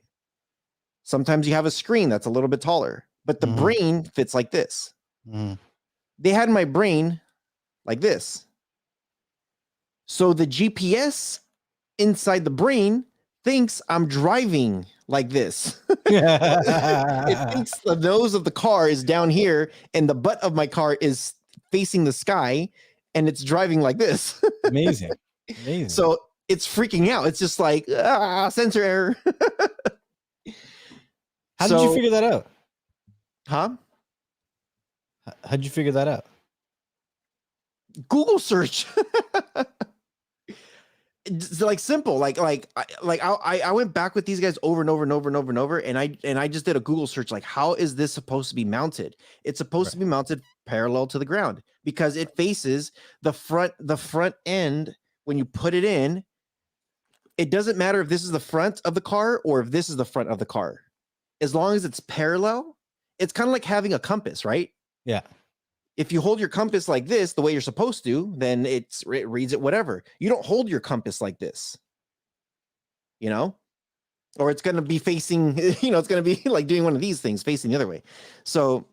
Sometimes you have a screen that's a little bit taller, but the brain fits like this. They had my brain like this. So the GPS inside the brain thinks I'm driving like this. It thinks the nose of the car is down here and the butt of my car is facing the sky and it's driving like this. Amazing. So it's freaking out. It's just like, sensor error. How did you figure that out? Huh? How'd you figure that out? Google search. It's like simple. I went back with these guys over and over and over and over and over, and I just did a Google search. Like, how is this supposed to be mounted? It's supposed to be mounted parallel to the ground because it faces the front end. When you put it in, it doesn't matter if this is the front of the car or if this is the front of the car. As long as it's parallel, it's kind of like having a compass, right? Yeah. If you hold your compass like this, the way you're supposed to, then it reads it whatever. You don't hold your compass like this, or it's going to be facing, it's going to be like doing one of these things facing the other way. So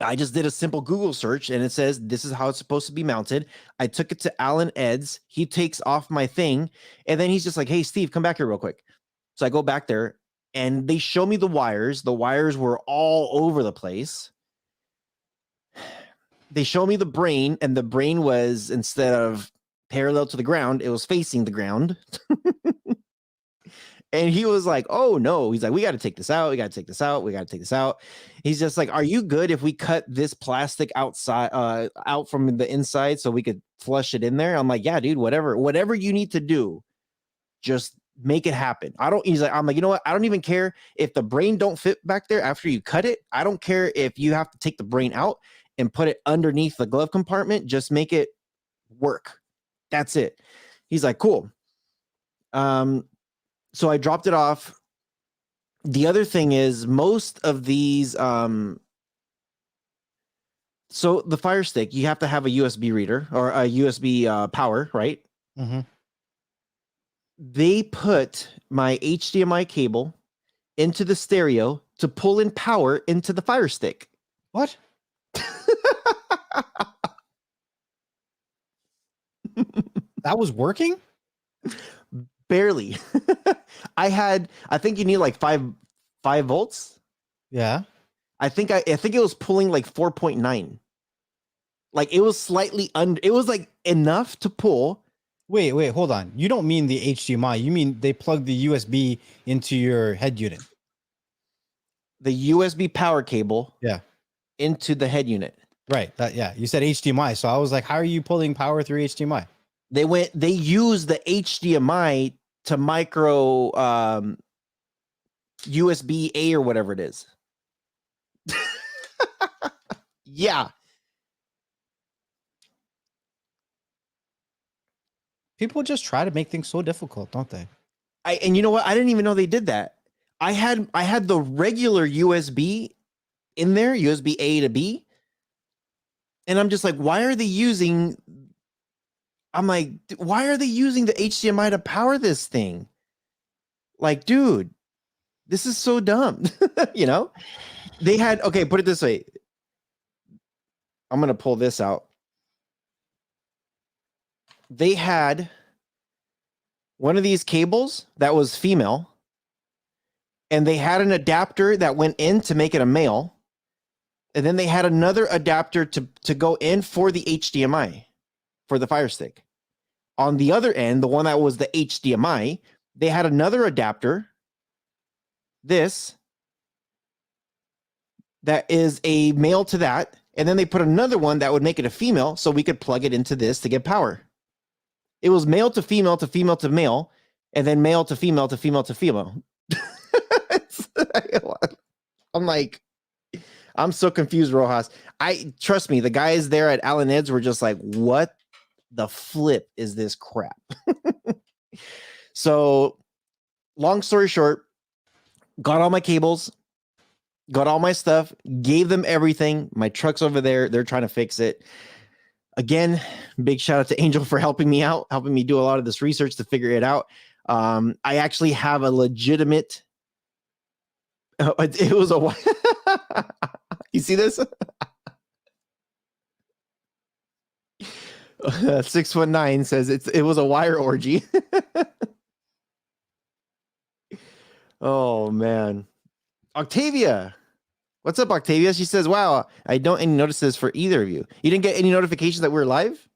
I just did a simple Google search and it says, this is how it's supposed to be mounted. I took it to Alan Ed's. He takes off my thing. And then he's just like, hey, Steve, come back here real quick. So I go back there and they show me the wires. The wires were all over the place. They show me the brain, and the brain was, instead of parallel to the ground, it was facing the ground. And he was like, oh no. He's like, we got to take this out. We got to take this out. We got to take this out. He's just like, are you good if we cut this plastic outside, out from the inside so we could flush it in there? I'm like, yeah, dude, whatever you need to do, just make it happen. I'm like, you know what? I don't even care if the brain don't fit back there after you cut it. I don't care if you have to take the brain out and put it underneath the glove compartment. Just make it work. That's it. He's like, cool. So I dropped it off. The other thing is most of these, so the Fire Stick, you have to have a USB reader or a USB power, right? Mm-hmm. They put my HDMI cable into the stereo to pull in power into the Fire Stick. What? That was working? Barely. I think you need like 5 volts. Yeah. I think it was pulling like 4.9. Like it was slightly under, it was like enough to pull. Wait, hold on. You don't mean the HDMI. You mean they plug the USB into your head unit. The USB power cable. Yeah. Into the head unit. Right. Yeah. You said HDMI. So I was like, how are you pulling power through HDMI? They used the HDMI to micro USB A or whatever it is. Yeah. People just try to make things so difficult, don't they? And you know what? I didn't even know they did that. I had the regular USB in there, USB A to B. And I'm just like, why are they using the HDMI to power this thing? Like, dude, this is so dumb. You know? They had, okay, put it this way. I'm going to pull this out. They had one of these cables that was female, and they had an adapter that went in to make it a male. And then they had another adapter to go in for the HDMI, for the Fire Stick. On the other end, the one that was the HDMI, they had another adapter, this, that is a male to that. And then they put another one that would make it a female so we could plug it into this to get power. It was male to female to female to male, and then male to female to female to female. I'm like, I'm so confused, Rojas. Trust me, the guys there at Allen Ed's were just like, what the flip is this crap? So, long story short, got all my cables, got all my stuff, gave them everything. My truck's over there. They're trying to fix it. Again, big shout out to Angel for helping me out, helping me do a lot of this research to figure it out. I actually have a legitimate. It was a. You see this? 619 says it was a wire orgy. Oh man, Octavia. What's up, Octavia? She says, wow, I don't any notices for either of you. You didn't get any notifications that we're live?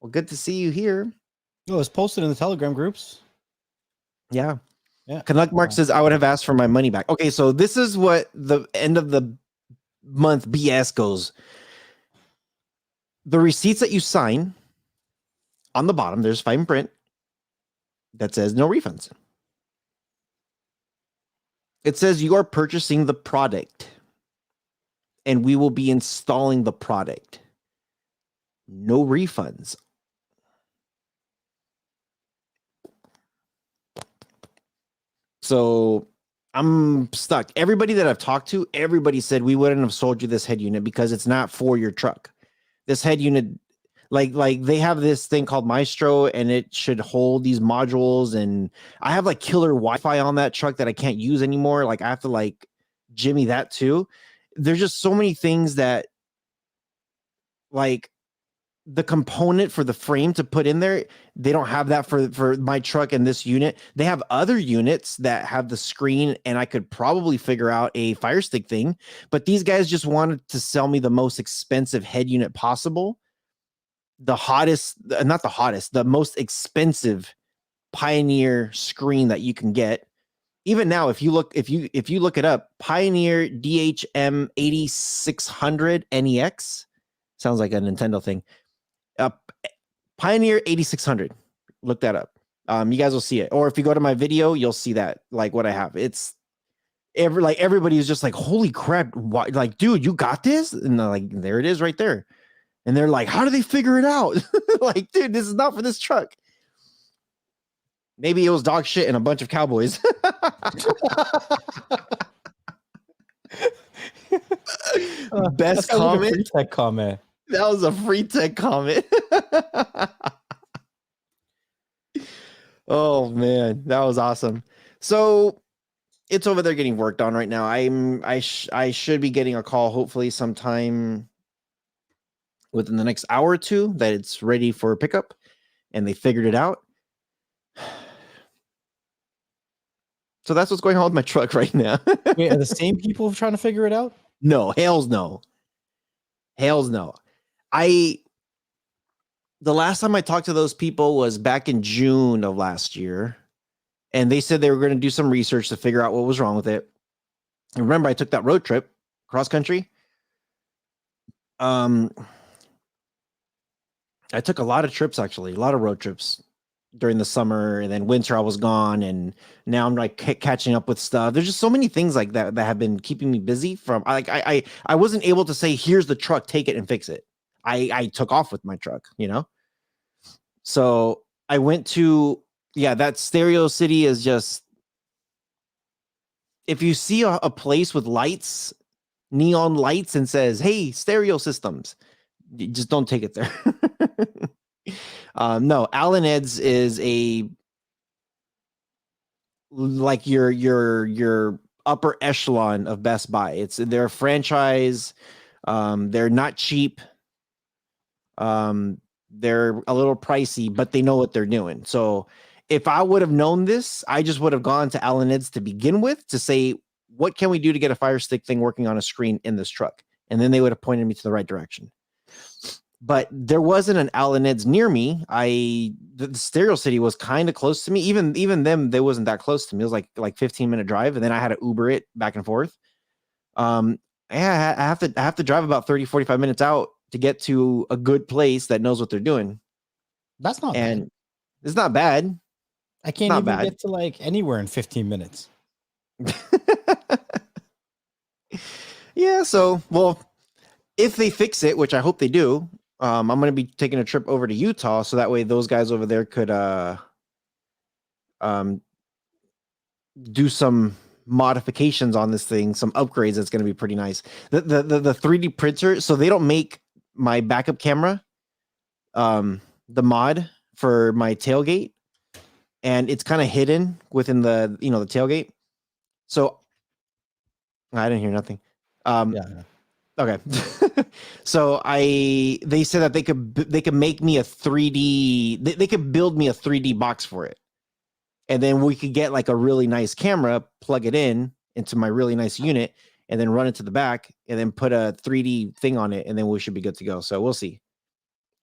Well, good to see you here. Oh, it's posted in the Telegram groups. Yeah. Yeah. Canuck Mark says, I would have asked for my money back. Okay, so this is what the end of the month BS goes. The receipts that you sign, on the bottom, there's fine print that says no refunds. It says you are purchasing the product, and we will be installing the product. No refunds. So I'm stuck. Everybody that I've talked to, everybody said we wouldn't have sold you this head unit because it's not for your truck. This head unit, like they have this thing called Maestro, and it should hold these modules. And I have like killer Wi-Fi on that truck that I can't use anymore. Like I have to like jimmy that too. There's just so many things that like the component for the frame to put in there, they don't have that for my truck and this unit. They have other units that have the screen, and I could probably figure out a Fire Stick thing, but these guys just wanted to sell me the most expensive head unit possible. The hottest, not the hottest, the most expensive Pioneer screen that you can get. Even now, if you look it up, Pioneer DHM 8600 NEX, sounds like a Nintendo thing. Pioneer 8600. Look that up. You guys will see it. Or if you go to my video, you'll see that, like what I have. It's everybody is just like, holy crap, what, like, dude, you got this? And like, there it is right there. And they're like, how do they figure it out? Like, dude, this is not for this truck. Maybe it was dog shit and a bunch of cowboys. Best comment. Free tech comment. That was a free tech comment. Oh man, that was awesome. So it's over there getting worked on right now. I should be getting a call hopefully sometime within the next hour or two that it's ready for pickup and they figured it out. So that's what's going on with my truck right now. Wait, are the same people trying to figure it out? No, hells no. Hells no. The last time I talked to those people was back in June of last year, and they said they were going to do some research to figure out what was wrong with it. And remember, I took that road trip cross country. I took a lot of trips, actually, a lot of road trips. during the summer, and then winter I was gone, and now I'm like catching up with stuff. There's just so many things like that that have been keeping me busy. From I wasn't able to say, here's the truck, take it and fix it. I took off with my truck, you know. So I went to that Stereo City is just, if you see a place with lights, neon lights, and says, hey, stereo systems, you just don't take it there. No, Alan Ed's is like your upper echelon of Best Buy. It's their franchise. They're not cheap. They're a little pricey, but they know what they're doing. So if I would have known this, I just would have gone to Alan Ed's to begin with to say, what can we do to get a Fire Stick thing working on a screen in this truck? And then they would have pointed me to the right direction. But there wasn't an Alan Ed's near me. The Stereo City was kind of close to me. Even them, they wasn't that close to me. It was like 15-minute drive, and then I had to Uber it back and forth. I have to drive about 30, 45 minutes out to get to a good place that knows what they're doing. That's not And bad. it's not bad. I can't not even bad. get to like anywhere in 15 minutes. Yeah, so if they fix it, which I hope they do, I'm going to be taking a trip over to Utah, so that way those guys over there could do some modifications on this thing, some upgrades. That's going to be pretty nice. The 3D printer, so they don't make my backup camera, the mod for my tailgate, and it's kind of hidden within the the tailgate. So I didn't hear nothing. Yeah. Okay. So they said that they could make me a 3D, they could build me a 3D box for it. And then we could get like a really nice camera, plug it into my really nice unit, and then run it to the back, and then put a 3D thing on it, and then we should be good to go. So we'll see.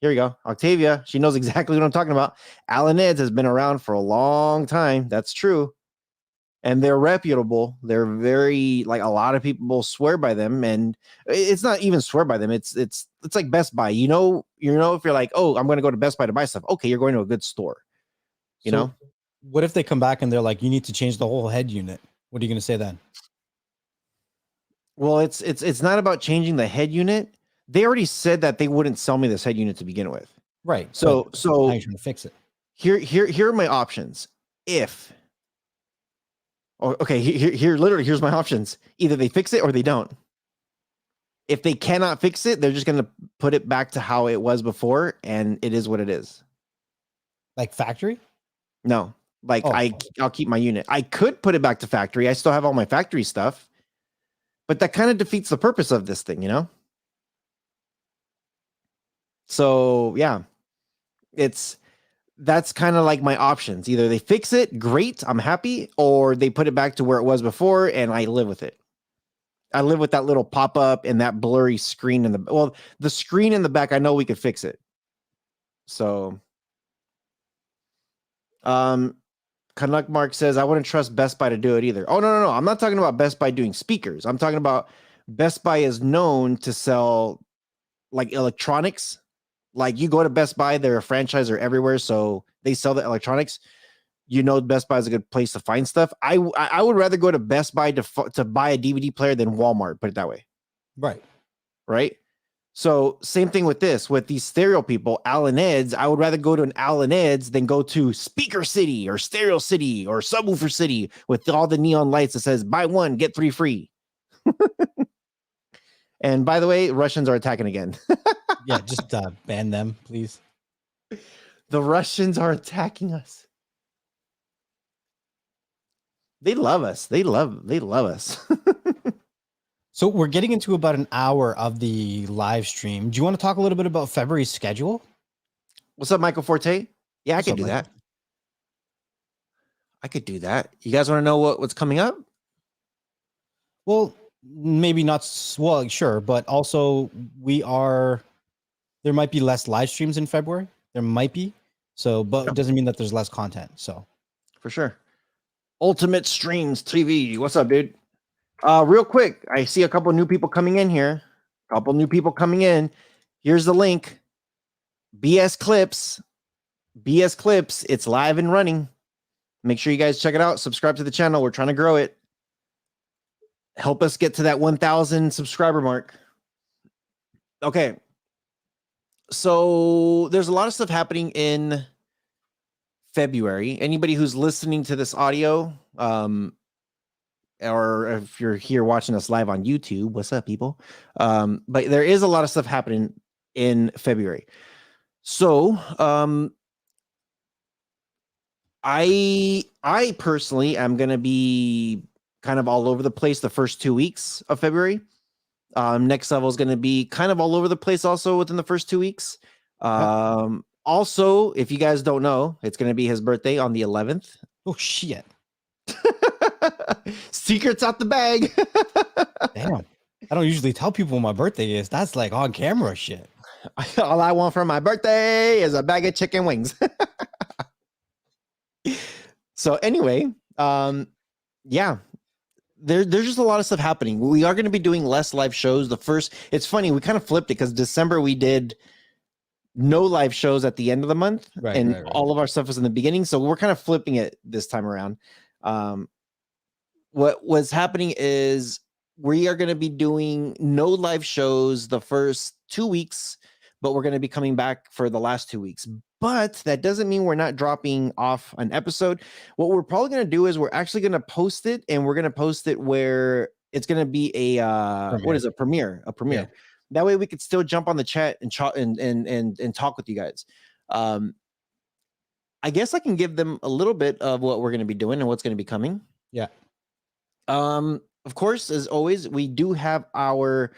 Here we go. Octavia, she knows exactly what I'm talking about. Alan Ed's has been around for a long time. That's true. And they're reputable. They're very, like, a lot of people swear by them, and it's not even swear by them. It's like Best Buy. You know, if you're like, oh, I'm going to go to Best Buy to buy stuff. Okay, you're going to a good store. You know. What if they come back and they're like, you need to change the whole head unit? What are you going to say then? Well, it's not about changing the head unit. They already said that they wouldn't sell me this head unit to begin with. Right. So now you're trying to fix it. Here are my options. Here's my options. Either they fix it or they don't. If they cannot fix it, they're just going to put it back to how it was before, and it is what it is. Like factory? No. Like, I'll keep my unit. I could put it back to factory. I still have all my factory stuff. But that kind of defeats the purpose of this thing, you know? So, yeah. That's kind of like my options. Either they fix it, great, I'm happy, or they put it back to where it was before, and I live with it. I live with that little pop-up and that blurry screen in the screen in the back, I know we could fix it. So, Canuck Mark says, I wouldn't trust Best Buy to do it either. Oh, no. I'm not talking about Best Buy doing speakers. I'm talking about Best Buy is known to sell like electronics. Like, you go to Best Buy, they're a franchisor everywhere, so they sell the electronics. You know, Best Buy is a good place to find stuff. I would rather go to Best Buy to buy a DVD player than Walmart, put it that way. Right. So same thing with this, with these stereo people, Alan Ed's. I would rather go to an Alan Ed's than go to Speaker City or Stereo City or Subwoofer City with all the neon lights that says buy one, get 3 free. And by the way, Russians are attacking again. Yeah, just ban them, please. The Russians are attacking us. They love us. They love us. So we're getting into about an hour of the live stream. Do you want to talk a little bit about February's schedule? What's up, Michael Forte? Yeah, What's I up, could do Mike? that. I could do that. You guys want to know what's coming up? Well, maybe not. Well, sure. But also there might be less live streams in February. There might be. So, but it doesn't mean that there's less content. So For sure. Ultimate Streams TV. What's up, dude? Real quick, I see a couple new people coming in here. Here's the link. BS Clips. BS Clips. It's live and running. Make sure you guys check it out. Subscribe to the channel. We're trying to grow it. Help us get to that 1,000 subscriber mark. Okay. So there's a lot of stuff happening in February. Anybody who's listening to this audio, or if you're here watching us live on YouTube, what's up, people? But there is a lot of stuff happening in February. So I personally am gonna be kind of all over the place the first 2 weeks of February. Next Level is gonna be kind of all over the place also within the first 2 weeks. Also, if you guys don't know, it's gonna be his birthday on the 11th. Oh shit! Secrets out the bag. Damn, I don't usually tell people when my birthday is. That's like on camera shit. All I want for my birthday is a bag of chicken wings. So anyway, yeah, there's just a lot of stuff happening. We are going to be doing less live shows. It's funny, we kind of flipped it because December we did no live shows at the end of the month, and all of our stuff was in the beginning. So we're kind of flipping it this time around. What was happening is we are going to be doing no live shows the first 2 weeks, but we're going to be coming back for the last 2 weeks. But that doesn't mean we're not dropping off an episode. What we're probably going to do is we're actually going to post it, and we're going to post it where it's going to be a premiere. Yeah. That way we could still jump on the chat and talk with you guys. I guess I can give them a little bit of what we're going to be doing and what's going to be coming. Yeah. Of course, as always, we do have our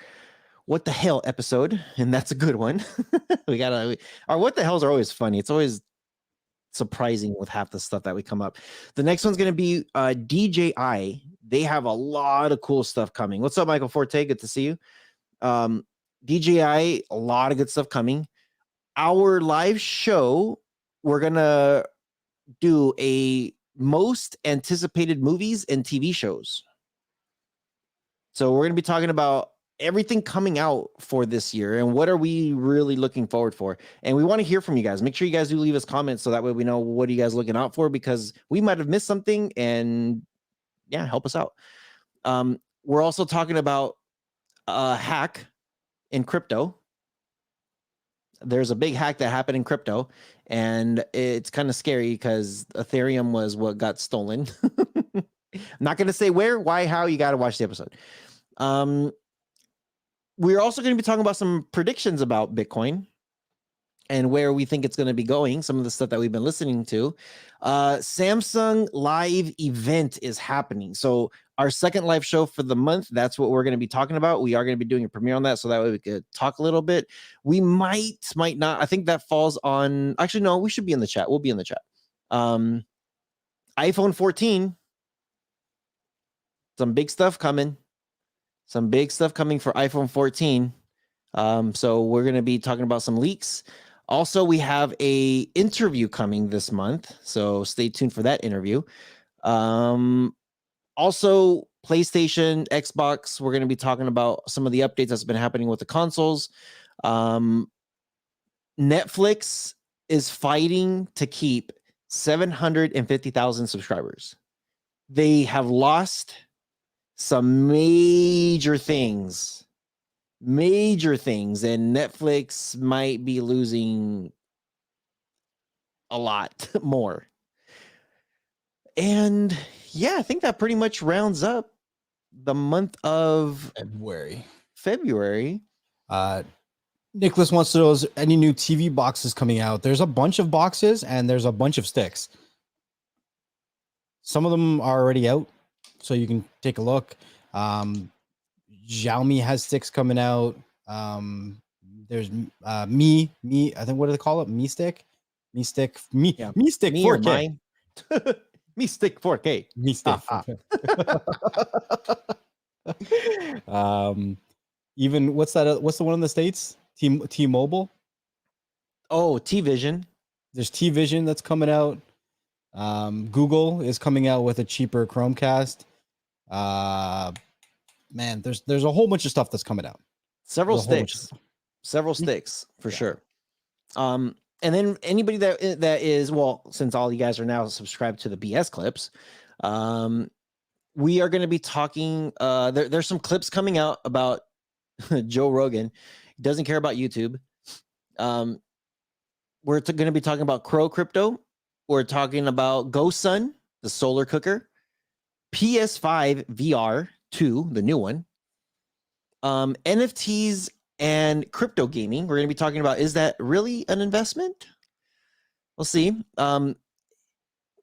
What the Hell episode, and that's a good one. Our What the Hells are always funny. It's always surprising with half the stuff that we come up. The next one's going to be DJI. They have a lot of cool stuff coming. What's up, Michael Forte? Good to see you. DJI, a lot of good stuff coming. Our live show, we're going to do a most anticipated movies and TV shows. So we're going to be talking about everything coming out for this year and what are we really looking forward for. And we want to hear from you guys. Make sure you guys do leave us comments so that way we know what are you guys looking out for, because we might have missed something, and yeah, help us out. We're also talking about a hack in crypto. There's a big hack that happened in crypto, and it's kind of scary because Ethereum was what got stolen. I'm not going to say where, why, how. You got to watch the episode. We're also going to be talking about some predictions about Bitcoin and where we think it's going to be going, some of the stuff that we've been listening to. Samsung live event is happening. So our second live show for the month, that's what we're going to be talking about. We are going to be doing a premiere on that, so that way we could talk a little bit. We might not. I think that falls on, actually, no, we should be in the chat. We'll be in the chat. iPhone 14. Some big stuff coming. Some big stuff coming for iPhone 14. So we're going to be talking about some leaks. Also, we have a interview coming this month, so stay tuned for that interview. Also, PlayStation, Xbox, we're going to be talking about some of the updates that's been happening with the consoles. Netflix is fighting to keep 750,000 subscribers. They have lost some major things, and Netflix might be losing a lot more. And yeah, I think that pretty much rounds up the month of February. Nicholas wants to know, is any new TV boxes coming out? There's a bunch of boxes and there's a bunch of sticks. Some of them are already out, so you can take a look. Xiaomi has sticks coming out. There's Mi, I think, what do they call it? Mi Stick 4K. Mi Stick 4K. Mi Stick. Even what's that? What's the one in the States? T-Mobile. Oh, T-Vision. There's T-Vision that's coming out. Google is coming out with a cheaper Chromecast. Man, there's a whole bunch of stuff that's coming out. Several sticks for sure. And then anybody that is, well, since all you guys are now subscribed to the BS clips, we are going to be talking. There's some clips coming out about Joe Rogan. He doesn't care about YouTube. We're going to be talking about Crow Crypto. We're talking about GoSun, the solar cooker, PS5 VR 2, the new one, NFTs and crypto gaming. We're going to be talking about, is that really an investment? We'll see.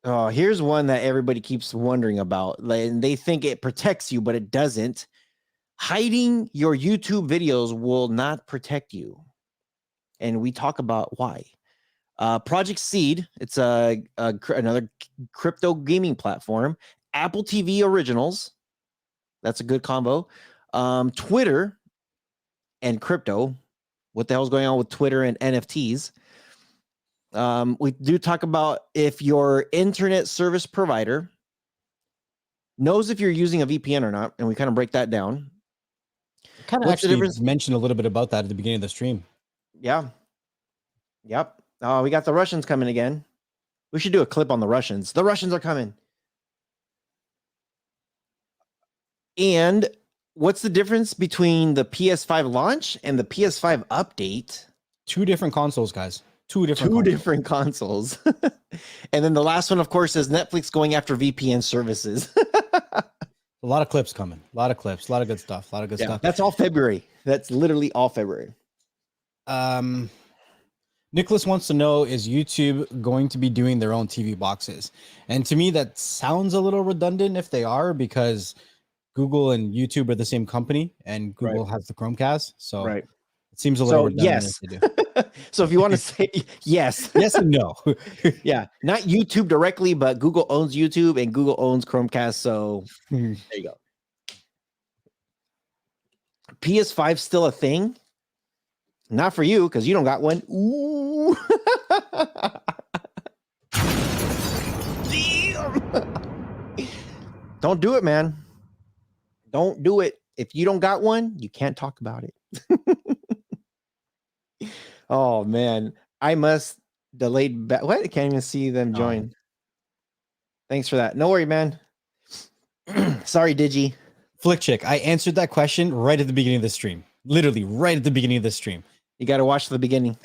Here's one that everybody keeps wondering about. And they think it protects you, but it doesn't. Hiding your YouTube videos will not protect you. And we talk about why. Project Seed, it's another crypto gaming platform. Apple TV Originals, that's a good combo. Twitter and crypto. What the hell's going on with Twitter and NFTs? We do talk about if your internet service provider knows if you're using a VPN or not, and we kind of break that down. Kind of actually mentioned a little bit about that at the beginning of the stream. Yeah. Yep. Oh, we got the Russians coming again. We should do a clip on the Russians. The Russians are coming. And what's the difference between the PS5 launch and the PS5 update? 2 different consoles, guys. Two different consoles. And then the last one, of course, is Netflix going after VPN services. A lot of clips coming. A lot of clips. A lot of good stuff. A lot of good stuff. That's all February. That's literally all February. Nicholas wants to know, is YouTube going to be doing their own TV boxes? And to me, that sounds a little redundant if they are, because Google and YouTube are the same company, and Google has the Chromecast. So it seems a little redundant if they do. So if you want to say yes. Yes and no. Yeah. Not YouTube directly, but Google owns YouTube and Google owns Chromecast. So there you go. PS5 still a thing? Not for you, because you don't got one. Ooh. Damn. Don't do it, man. Don't do it. If you don't got one, you can't talk about it. Oh, man. I must delayed back. What? I can't even see them join. Thanks for that. No worry, man. Sorry, Digi. Flick Chick, I answered that question right at the beginning of the stream. Literally right at the beginning of the stream. You got to watch the beginning.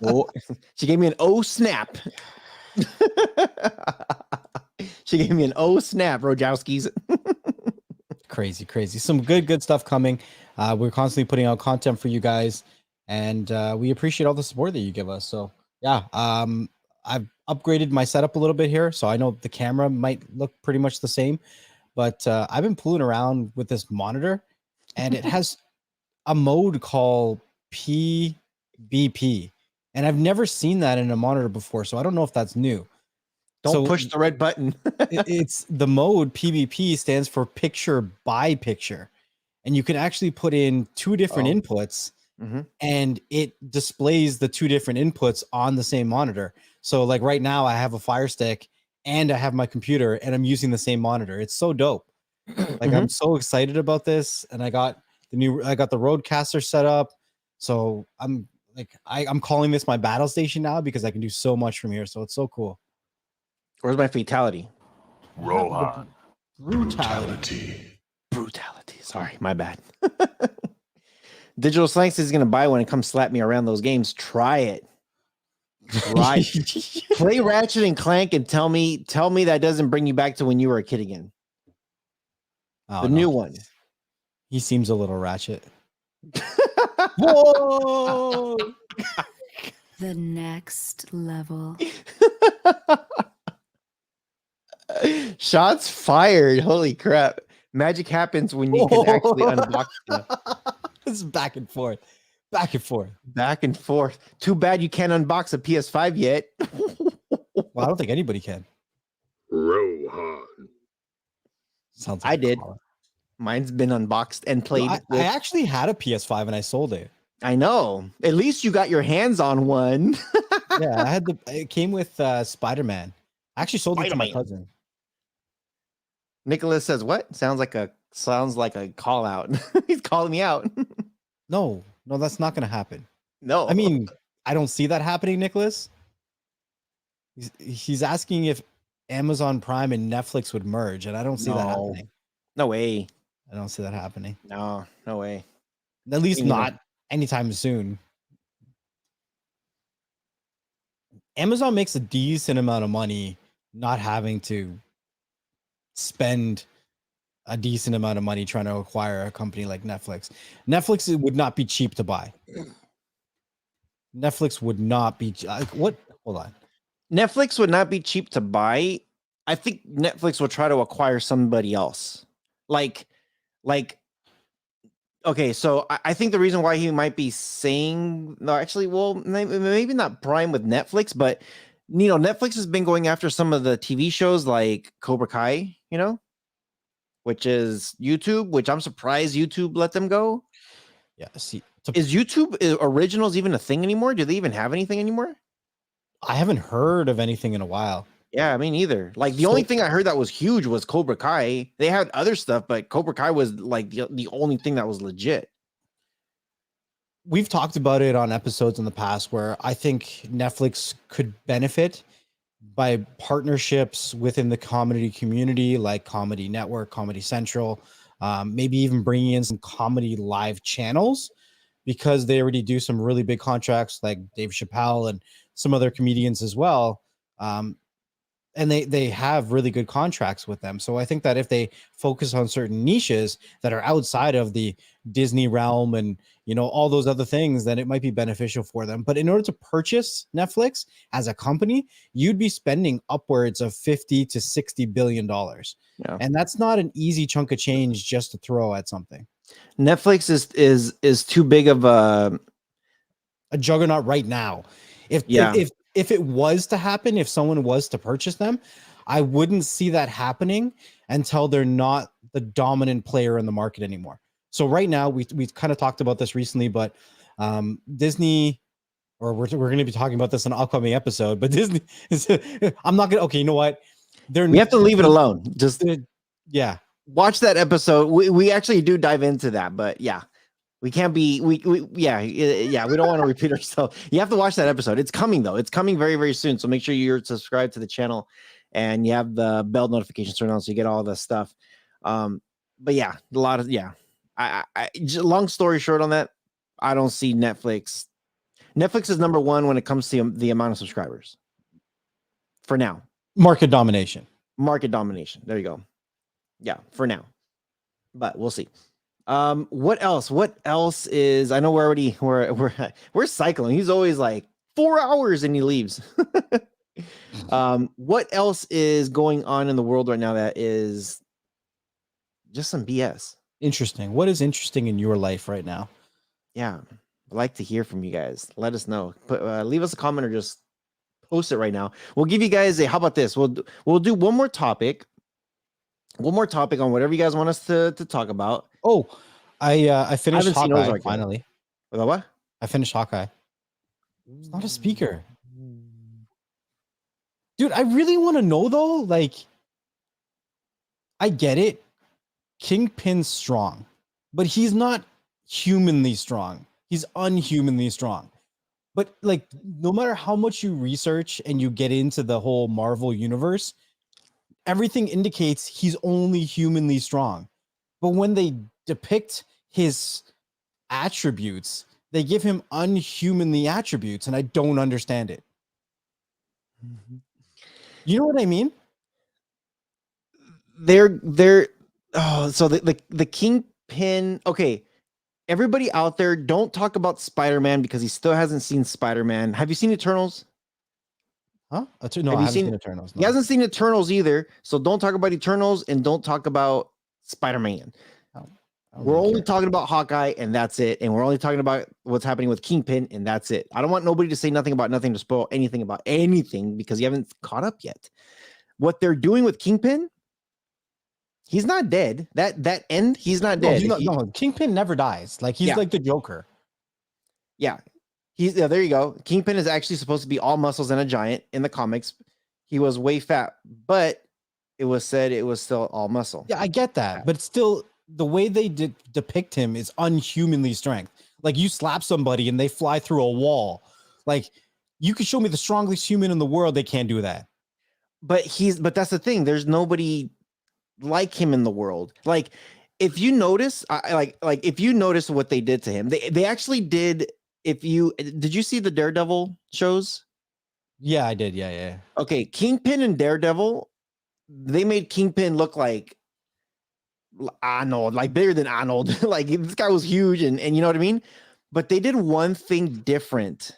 Oh, she gave me an oh snap. She gave me an oh snap, Rojowskis. Crazy. Some good stuff coming. We're constantly putting out content for you guys, and we appreciate all the support that you give us. So yeah, I've upgraded my setup a little bit here, so I know the camera might look pretty much the same, but I've been fooling around with this monitor, and it has a mode called PBP, and I've never seen that in a monitor before, so I don't know if that's new. Don't push the red button. It's the mode PBP stands for picture by picture, and you can actually put in 2 different inputs, and it displays the 2 different inputs on the same monitor. So like right now I have a Fire Stick and I have my computer, and I'm using the same monitor. It's so dope. Like I'm so excited about this, and I got the Rodecaster set up. So I'm calling this my battle station now, because I can do so much from here. So it's so cool. Where's my fatality? Rohan. Brutality. Sorry, my bad. Digital Slanks is going to buy one and come slap me around those games. Try it. Right. Play Ratchet and Clank and tell me that doesn't bring you back to when you were a kid again. The new one. He seems a little ratchet. Whoa! The next level. Shots fired. Holy crap. Magic happens when you can actually unbox stuff. This is back and forth. Too bad you can't unbox a PS5 yet. Well, I don't think anybody can. Rohan. Sounds like I did. Mine's been unboxed and played. I actually had a PS5 and I sold it. I know. At least you got your hands on one. Yeah, it came with Spider-Man. I actually sold it to my cousin. Nicholas says, what? Sounds like a call out. He's calling me out. No, that's not going to happen. No. I mean, I don't see that happening, Nicholas. He's asking if Amazon Prime and Netflix would merge, and I don't see that No. happening. No way. I don't see that happening. No way. At least You know. not anytime soon. Amazon makes a decent amount of money not having to spend a decent amount of money trying to acquire a company like Netflix. Netflix would not be cheap to buy. Netflix would not be what? Hold on. Netflix would not be cheap to buy. I think Netflix will try to acquire somebody else. Like, okay, so I think the reason why he might be saying no, actually, well, maybe not Prime with Netflix, but Netflix has been going after some of the TV shows like Cobra Kai, which is YouTube, which I'm surprised YouTube let them go. Yeah, see, Is YouTube originals even a thing anymore? Do they even have anything anymore? I haven't heard of anything in a while. Yeah, I mean, either. Like the only thing I heard that was huge was Cobra Kai. They had other stuff, but Cobra Kai was like the only thing that was legit. We've talked about it on episodes in the past where I think Netflix could benefit by partnerships within the comedy community, like Comedy Network, Comedy Central, maybe even bringing in some comedy live channels, because they already do some really big contracts like Dave Chappelle and some other comedians as well. And they have really good contracts with them. So I think that if they focus on certain niches that are outside of the Disney realm and all those other things, then it might be beneficial for them. But in order to purchase Netflix as a company, you'd be spending upwards of $50 to $60 billion. Yeah. And that's not an easy chunk of change just to throw at something. Netflix is too big of a juggernaut right now. If it was to happen, if someone was to purchase them, I wouldn't see that happening until they're not the dominant player in the market anymore. So right now, we kind of talked about this recently, but Disney, or we're going to be talking about this in an upcoming episode, but Disney is, I'm not going to, okay, you know what? We have to leave it alone. Just yeah. Watch that episode. We actually do dive into that, but yeah. We can't be we don't want to repeat ourselves. You have to watch that episode. It's coming though. It's coming very, very soon. So make sure you're subscribed to the channel and you have the bell notifications turned on so you get all the stuff. But yeah, a lot of I long story short on that, I don't see Netflix. Netflix is number one when it comes to the amount of subscribers. For now. Market domination. There you go. Yeah, for now. But we'll see. What else? Is, I know we're cycling. He's always like 4 hours and he leaves. What else is going on in the world right now that is just some BS? Interesting. What is interesting in your life right now? Yeah, I'd like to hear from you guys. Let us know. Leave us a comment or just post it right now. We'll give you guys how about this? We'll do one more topic on whatever you guys want us to talk about. Oh, I finished Hawkeye finally. What? I finished Hawkeye. It's not a speaker. Dude, I really want to know though, like, I get it. Kingpin's strong, but he's not humanly strong. He's unhumanly strong. But like, no matter how much you research and you get into the whole Marvel universe, everything indicates he's only humanly strong. But when they depict his attributes, they give him unhumanly attributes, and I don't understand it. You know what I mean? So the Kingpin. Okay, everybody out there, don't talk about Spider-Man because he still hasn't seen Spider-Man. Have you seen Eternals? Huh? No, I haven't seen Eternals. No. He hasn't seen Eternals either. So don't talk about Eternals and don't talk about Spider-Man. We're only talking about Hawkeye and that's it. And we're only talking about what's happening with Kingpin and that's it. I don't want nobody to say nothing about nothing, to spoil anything about anything because you haven't caught up yet. What they're doing with Kingpin, he's not dead. That end, he's not dead. No, Kingpin never dies. Like he's like the Joker. Yeah. There you go. Kingpin is actually supposed to be all muscles and a giant in the comics. He was way fat, but it was said it was still all muscle. Yeah, I get that, but still, the way they depict him is unhumanly strength. Like you slap somebody and they fly through a wall. Like, you could show me the strongest human in the world, they can't do that. But that's the thing. There's nobody like him in the world. Like, if you notice, like if you notice what they did to him, they actually did. Did you see the Daredevil shows? Yeah, I did. Yeah. Okay, Kingpin and Daredevil, they made Kingpin look like Arnold, like bigger than Arnold. Like, this guy was huge, and you know what I mean? But they did one thing different.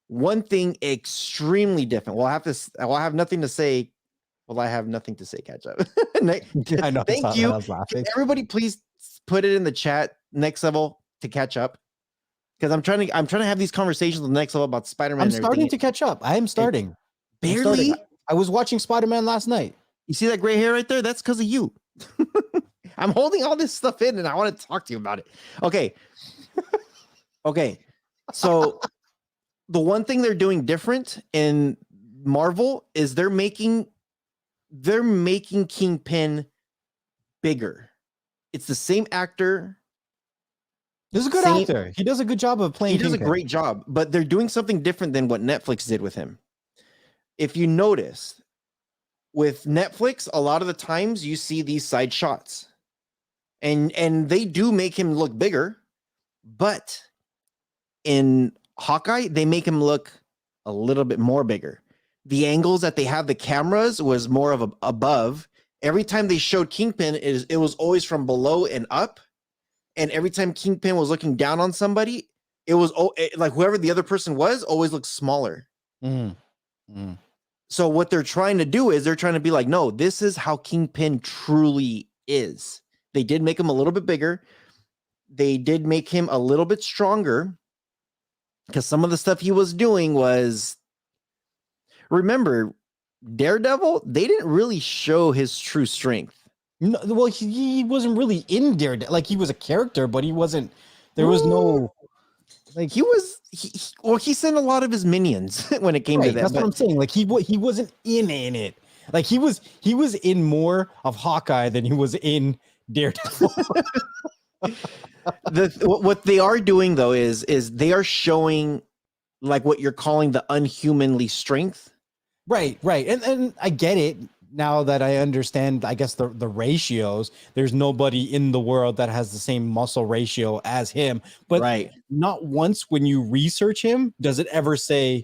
One thing extremely different. Well, I have nothing to say. Well, I have nothing to say, catch up. I know. Thank you. I was laughing. Everybody, please put it in the chat, next level to catch up. Because I'm trying to have these conversations with the next level about Spider-Man. I'm starting to catch up. I am starting. Barely. I was watching Spider-Man last night. You see that gray hair right there? That's because of you. I'm holding all this stuff in and I want to talk to you about it. Okay. Okay. So the one thing they're doing different in Marvel is they're making Kingpin bigger. It's the same actor. This is a good actor. He does a good job of playing. He does Kingpin. a great job, but they're doing something different than what Netflix did with him. If you notice, with Netflix, a lot of the times you see these side shots, and they do make him look bigger, but in Hawkeye, they make him look a little bit more bigger. The angles that they have the cameras was more of above. Every time they showed Kingpin, it was always from below and up. And every time Kingpin was looking down on somebody, it was like whoever the other person was always looked smaller. So what they're trying to do is they're trying to be like, no, this is how Kingpin truly is. They did make him a little bit bigger. They did make him a little bit stronger because some of the stuff he was doing was, remember, Daredevil, they didn't really show his true strength. No, well, he wasn't really in Daredevil. Like, he was a character, but he wasn't. There was no. Like, he sent a lot of his minions when it came to that. That's what I'm saying. Like, he wasn't in it. Like, he was in more of Hawkeye than he was in Daredevil. What they are doing though is they are showing like what you're calling the unhumanly strength. Right. And I get it. Now that I understand, I guess the ratios, there's nobody in the world that has the same muscle ratio as him. But not once when you research him does it ever say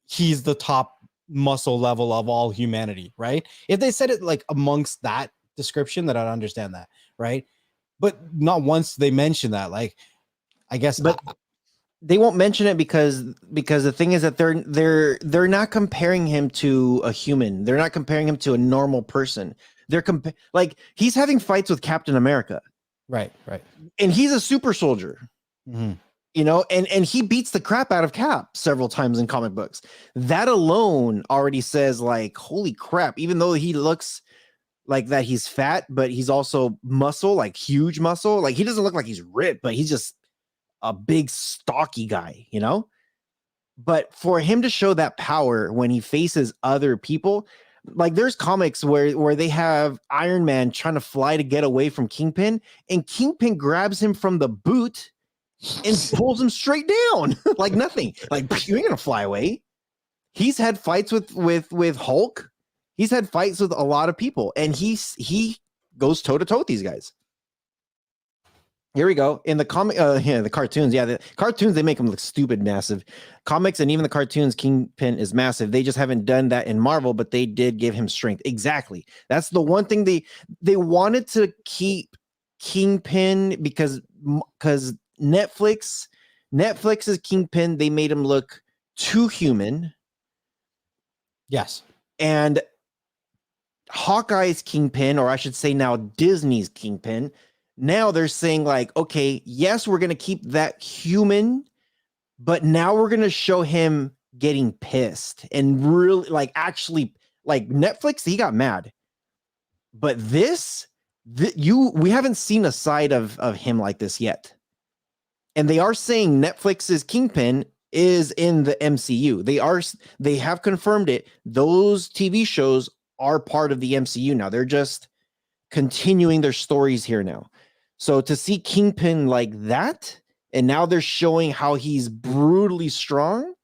he's the top muscle level of all humanity, right? If they said it like amongst that description, that I'd understand that, right? But not once they mention that. Like, I guess, but they won't mention it because the thing is that they're not comparing him to a human. They're not comparing him to a normal person. They're like, he's having fights with Captain America. Right. And he's a super soldier. Mm-hmm. You know, and he beats the crap out of Cap several times in comic books. That alone already says like, holy crap, even though he looks like that he's fat, but he's also muscle, like huge muscle. Like, he doesn't look like he's ripped, but he's just a big stocky guy, you know? But for him to show that power when he faces other people, like there's comics where they have Iron Man trying to fly to get away from Kingpin, and Kingpin grabs him from the boot and pulls him straight down like nothing. Like, you ain't gonna fly away. He's had fights with Hulk. He's had fights with a lot of people, and he goes toe to toe with these guys. Here we go. In the comic, the cartoons, the cartoons, they make him look stupid massive. Comics and even the cartoons, Kingpin is massive. They just haven't done that in Marvel, but they did give him strength. Exactly. That's the one thing they wanted to keep Kingpin because Netflix's Kingpin, they made him look too human. Yes. And Hawkeye's Kingpin, or I should say now Disney's Kingpin, now they're saying like, okay, yes, we're going to keep that human, but now we're going to show him getting pissed and really like actually like Netflix, he got mad. But we haven't seen a side of him like this yet. And they are saying Netflix's Kingpin is in the MCU. They have confirmed it. Those TV shows are part of the MCU now. They're just continuing their stories here now. So to see Kingpin like that, and now they're showing how he's brutally truly strong,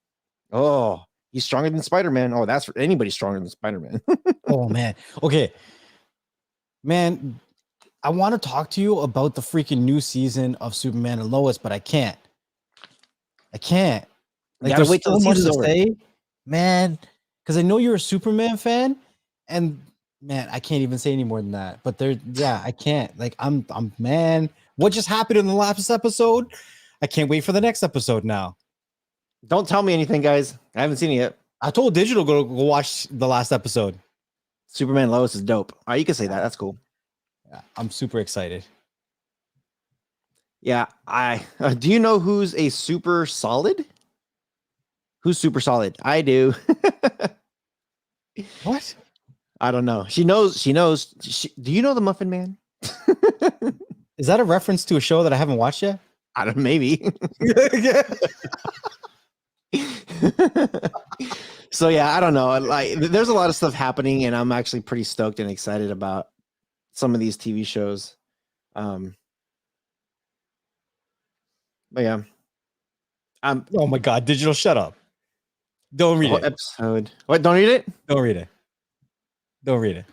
oh, he's stronger than Spider-Man. Oh, that's for anybody stronger than Spider-Man. Oh man. Okay. Man, I want to talk to you about the freaking new season of Superman and Lois, but I can't. I can't. Like, Gotta there's wait till so the much season's to over. say, man. Because I know you're a Superman fan, and man, I can't even say any more than that. But I can't. Like, man. What just happened in the last episode? I can't wait for the next episode now. Don't tell me anything, guys. I haven't seen it yet. I told Digital go watch the last episode. Superman Lois is dope. All right, you can say that. That's cool. Yeah, I'm super excited. Yeah, do you know who's a super solid? Who's super solid? I do. What? I don't know. She knows. Do you know the Muffin Man? Is that a reference to a show that I haven't watched yet? I don't. Maybe. So yeah, I don't know. Like, there's a lot of stuff happening, and I'm actually pretty stoked and excited about some of these TV shows. But yeah, Oh my god, Digital, shut up. Don't read whole it. episode. What? Don't read it. Don't read it. Don't read it.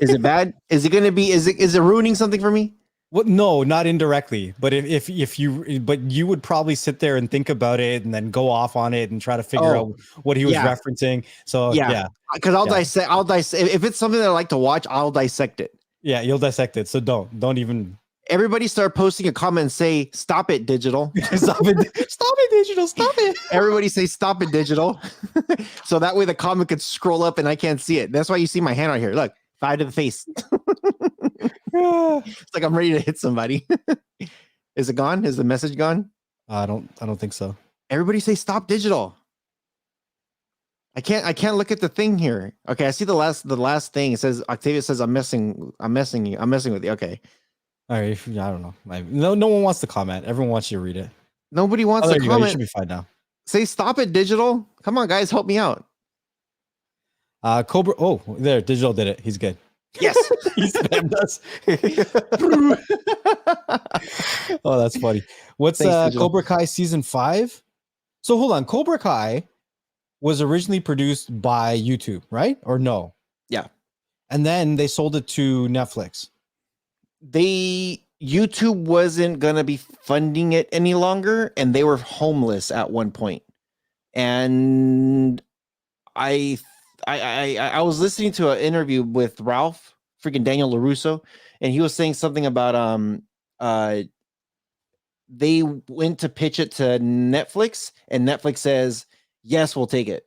Is it bad? Is it gonna be? Is it ruining something for me? Well, no, not indirectly, but if you would probably sit there and think about it and then go off on it and try to figure out what he was yeah. referencing. So yeah, because I'll dissect. If it's something that I like to watch, I'll dissect it. yeah, you'll dissect it. So don't even. Everybody start posting a comment and say, "Stop it, Digital." Stop it, Digital, stop it. Everybody say, "Stop it, Digital." So that way the comment could scroll up and I can't see it. That's why you see my hand right here. Look, 5 to the face. It's like I'm ready to hit somebody. Is it gone? Is the message gone? I don't think so. Everybody say, "Stop, Digital." I can't look at the thing here. Okay, I see the last thing. It says Octavia says, I'm messing with you. Okay. All right, I don't know. No one wants to comment. Everyone wants you to read it. Nobody wants to There you go. You comment. should be fine now. Say, "Stop it, Digital." Come on, guys, help me out. Cobra. Oh, there, Digital did it. He's good. Yes. He spammed us. Oh, that's funny. What's Thanks, Digital. Cobra Kai season 5? So hold on. Cobra Kai was originally produced by YouTube, right? Or no? Yeah. And then they sold it to Netflix. YouTube wasn't gonna be funding it any longer, and they were homeless at one point. And I was listening to an interview with Ralph, freaking Daniel LaRusso, and he was saying something about they went to pitch it to Netflix, and Netflix says, "Yes, we'll take it."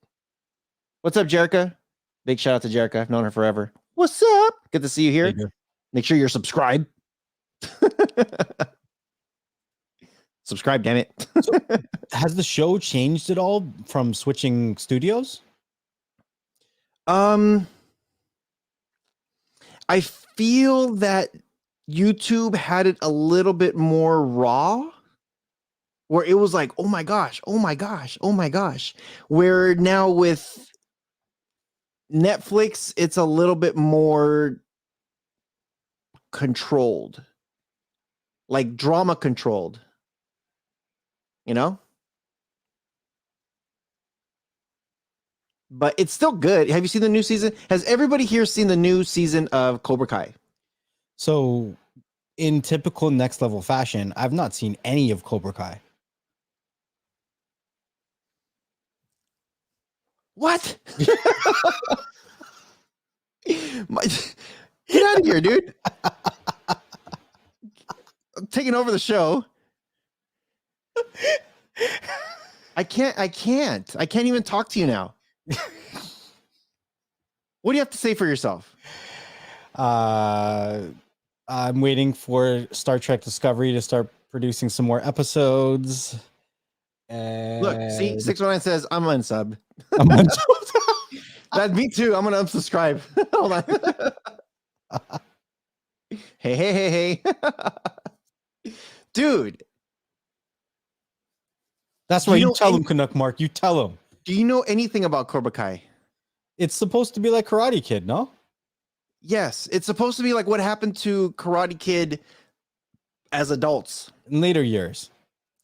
What's up, Jerica? Big shout out to Jerica. I've known her forever. What's up? Good to see you here. Make sure you're subscribed. Subscribe, damn it. So, has the show changed at all from switching studios? I feel that YouTube had it a little bit more raw, where it was like, oh my gosh, oh my gosh, oh my gosh. Where now with Netflix, it's a little bit more controlled, like drama controlled, you know? But it's still good. Have you seen the new season? Has everybody here seen the new season of Cobra Kai? So, in typical Next Level fashion, I've not seen any of Cobra Kai. What? Get out of here, dude. I'm taking over the show. I can't even talk to you now. What do you have to say for yourself? I'm waiting for Star Trek Discovery to start producing some more episodes. And Look, see, 619 says I'm unsub. I'm That me too. I'm gonna unsubscribe. Hold on. Hey. Dude. That's why you tell him, Canuck Mark. You tell him. Do you know anything about Cobra Kai? It's supposed to be like Karate Kid, no? Yes, it's supposed to be like what happened to Karate Kid as adults. In later years.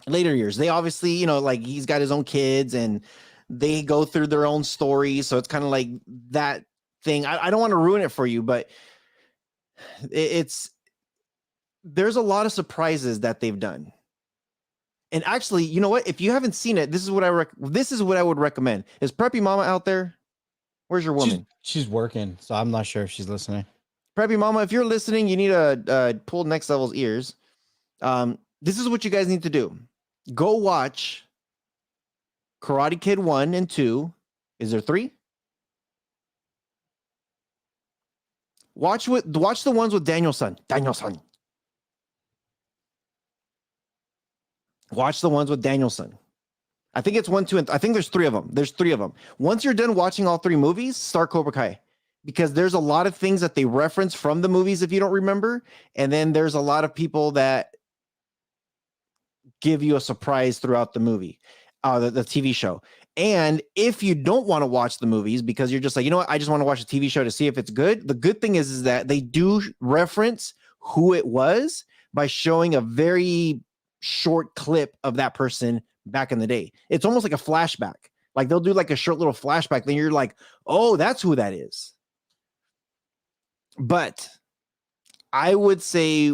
Later years, they obviously, you know, like he's got his own kids and they go through their own stories. So it's kind of like that thing. I don't want to ruin it for you, but it's there's a lot of surprises that they've done. And actually, you know what? If you haven't seen it, this is what I would recommend. Is Preppy Mama out there? Where's your woman? She's working, so I'm not sure if she's listening. Preppy Mama, if you're listening, you need to pull Next Level's ears. This is what you guys need to do. Go watch Karate Kid 1 and 2. Is there 3? Watch the ones with Daniel-san. Daniel-san. Watch the ones with Daniel-san. I think it's 1, 2, and I think there's 3 of them. There's 3 of them. Once you're done watching all 3 movies, start Cobra Kai. Because there's a lot of things that they reference from the movies if you don't remember. And then there's a lot of people that give you a surprise throughout the movie, the TV show. And if you don't want to watch the movies because you're just like, you know what, I just want to watch a TV show to see if it's good. The good thing is that they do reference who it was by showing a very short clip of that person back in the day. It's almost like a flashback. Like they'll do like a short little flashback. Then you're like, oh, that's who that is. But I would say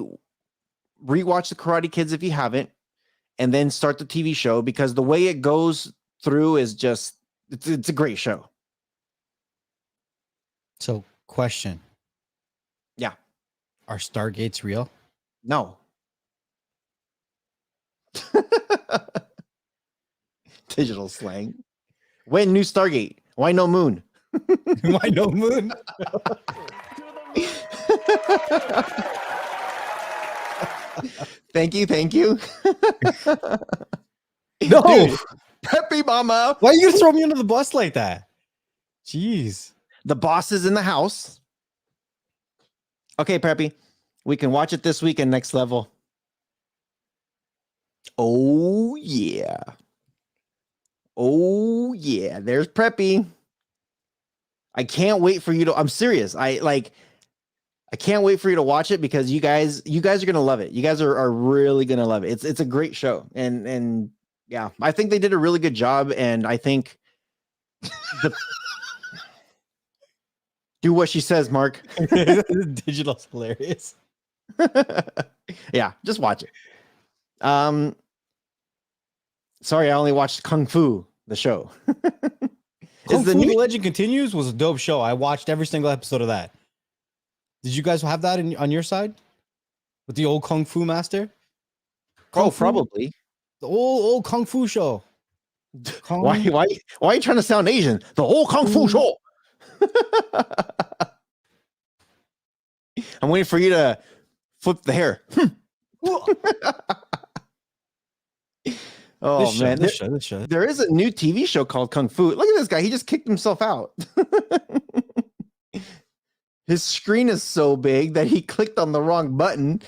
rewatch the Karate Kids if you haven't, and then start the TV show because the way it goes through is just, it's a great show. So, question. Yeah. Are Stargates real? No. Digital slang. When new Stargate? Why no moon? Why no moon? Thank you. No. Dude, Peppy Mama. Why are you throwing me under the bus like that? Jeez. The boss is in the house. Okay, Peppy. We can watch it this weekend, Next Level. Oh, yeah. Oh, yeah. There's Preppy. I can't wait for you to... I'm serious. I can't wait for you to watch it because you guys are going to love it. You guys are really going to love it. It's a great show. And yeah, I think they did a really good job. And I think... Do what she says, Mark. Digital's hilarious. Yeah, just watch it. Sorry, I only watched Kung Fu, the show. Kung Fu The Legend Continues was a dope show. I watched every single episode of that. Did you guys have that on your side? With the old Kung Fu master? Kung Fu? Probably. The old Kung Fu show. Why are you trying to sound Asian? The whole Kung Fu show. I'm waiting for you to flip the hair. Oh, man. This show. There is a new TV show called Kung Fu. Look at this guy. He just kicked himself out. His screen is so big that he clicked on the wrong button.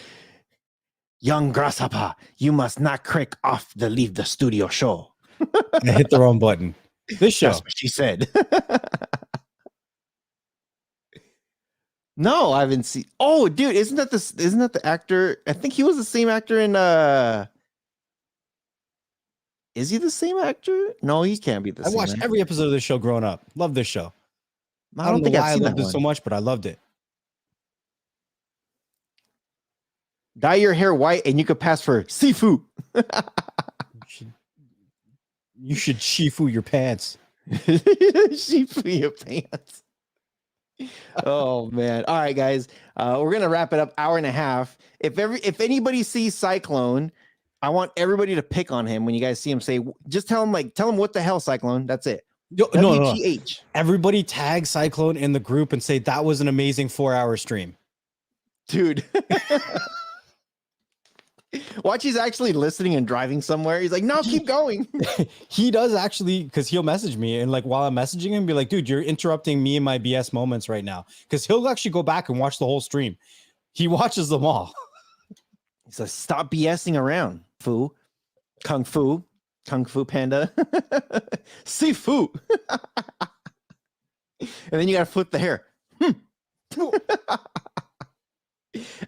Young grasshopper, you must not click off to leave the studio show. I hit the wrong button. This show. That's what she said. No, I haven't seen. Oh, dude, isn't that the actor? I think he was the same actor in Is he the same actor? No, he can't be the same. I watched every episode of this show growing up. Love this show. I don't think know why I've seen I loved that it so much, but I loved it. Dye your hair white and you could pass for Sifu. You should shifu your pants. Shifu your pants. Oh man. All right, guys. We're gonna wrap it up. Hour and a half. If anybody sees Cyclone, I want everybody to pick on him when you guys see him. Just tell him what the hell, Cyclone. That's it. No. WTH. Everybody tag Cyclone in the group and say that was an amazing 4-hour stream. Dude. Watch, he's actually listening and driving somewhere. He's like, no, keep going. He does actually, because he'll message me and while I'm messaging him, be like, dude, you're interrupting me and my BS moments right now. Because he'll actually go back and watch the whole stream. He watches them all. He says, stop BSing around. Kung Fu Panda. Sifu. And then you gotta flip the hair.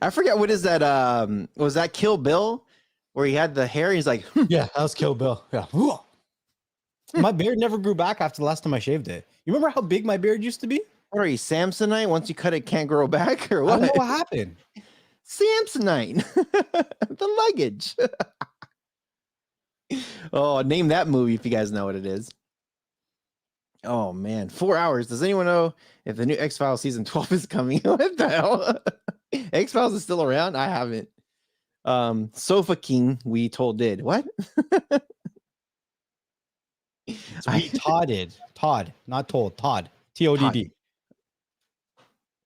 I forget, what is that? Was that Kill Bill where he had the hair. He's like, Yeah, that was Kill Bill. Yeah. My beard never grew back after the last time I shaved it. You remember how big my beard used to be? what are you, Samsonite? Once you cut it, can't grow back, or I what? don't know what happened. Samsonite, the luggage. Oh, name that movie if you guys know what it is. Oh man, 4 hours. Does anyone know if the new X-Files season 12 is coming? What the hell? X-Files is still around? I haven't. Sofa King, we told did. What? So we Todded. Todd, not told. Todd. Todd.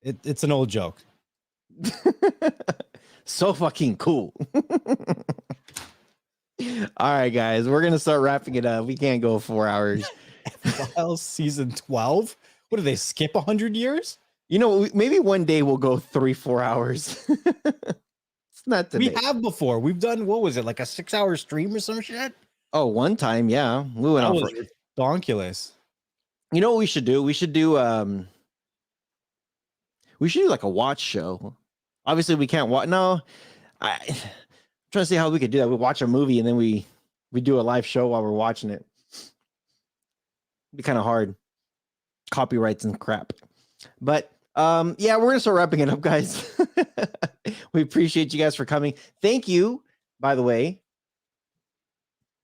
It's an old joke. So fucking cool. All right, guys, we're gonna start wrapping it up. We can't go 4 hours. X-Files season 12. What do they skip 100 years? You know, maybe one day we'll go 3-4 hours. It's not today. We have before. We've done, what was it, like a 6-hour stream or some shit? Oh, one time, yeah, we went That off. was donkulous. You know what we should do? We should do like a watch show. Obviously, we can't watch. No, I'm trying to see how we could do that. We watch a movie and then we do a live show while we're watching it. It'd be kind of hard. Copyrights and crap. But yeah, we're gonna start wrapping it up, guys. We appreciate you guys for coming. Thank you, by the way,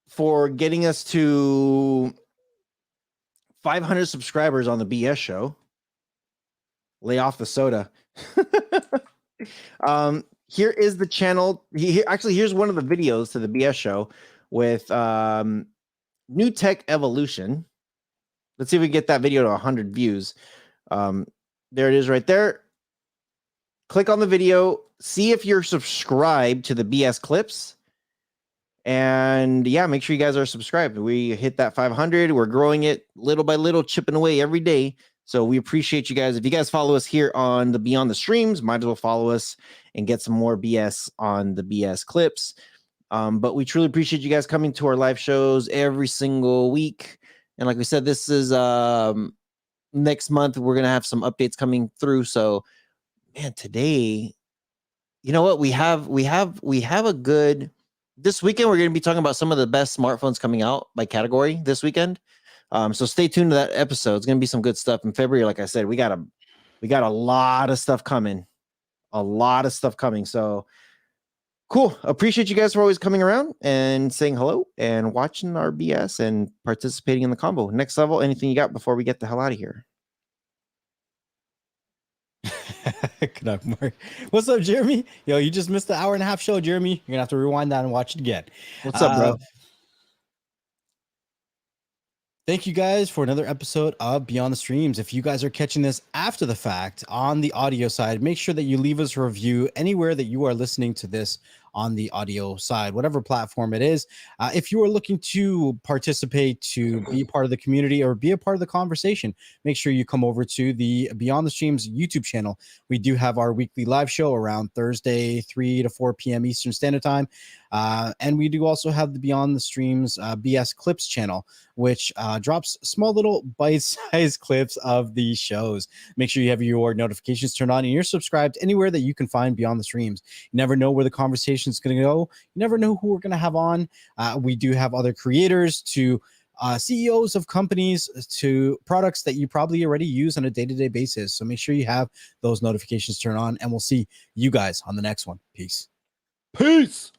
for getting us to 500 subscribers on the BS show. Lay off the soda. Here is the channel. Actually, here's one of the videos to the BS show with New Tech Evolution. Let's see if we can get that video to 100 views. There it is right there. Click on the video. See if you're subscribed to the BS clips. And yeah, make sure you guys are subscribed. We hit that 500. We're growing it little by little, chipping away every day. So we appreciate you guys. If you guys follow us here on the Beyond the Streams, might as well follow us and get some more BS on the BS clips. But we truly appreciate you guys coming to our live shows every single week. And like we said, this is next month. We're gonna have some updates coming through. So, man, today, you know what? We have a good. This weekend, we're gonna be talking about some of the best smartphones coming out by category this weekend. So stay tuned to that episode. It's gonna be some good stuff in February. Like I said, we got a lot of stuff coming. So cool. Appreciate you guys for always coming around and saying hello and watching our BS and participating in the combo. Next level, anything you got before we get the hell out of here? Good up, Mark. What's up, Jeremy? Yo, you just missed the 1.5-hour show, Jeremy. You're gonna have to rewind that and watch it again. What's up, bro? Thank you guys for another episode of Beyond the Streams. If you guys are catching this after the fact on the audio side, make sure that you leave us a review anywhere that you are listening to this on the audio side, whatever platform it is. If you are looking to participate, to be part of the community or be a part of the conversation, make sure you come over to the Beyond the Streams YouTube channel. We do have our weekly live show around Thursday, 3 to 4 p.m. Eastern Standard Time. And we do also have the Beyond the Streams BS Clips channel, which drops small little bite-sized clips of these shows. Make sure you have your notifications turned on and you're subscribed anywhere that you can find Beyond the Streams. You never know where the conversation is going to go. You never know who we're going to have on. We do have other creators to CEOs of companies to products that you probably already use on a day-to-day basis. So make sure you have those notifications turned on, and we'll see you guys on the next one. Peace. Peace.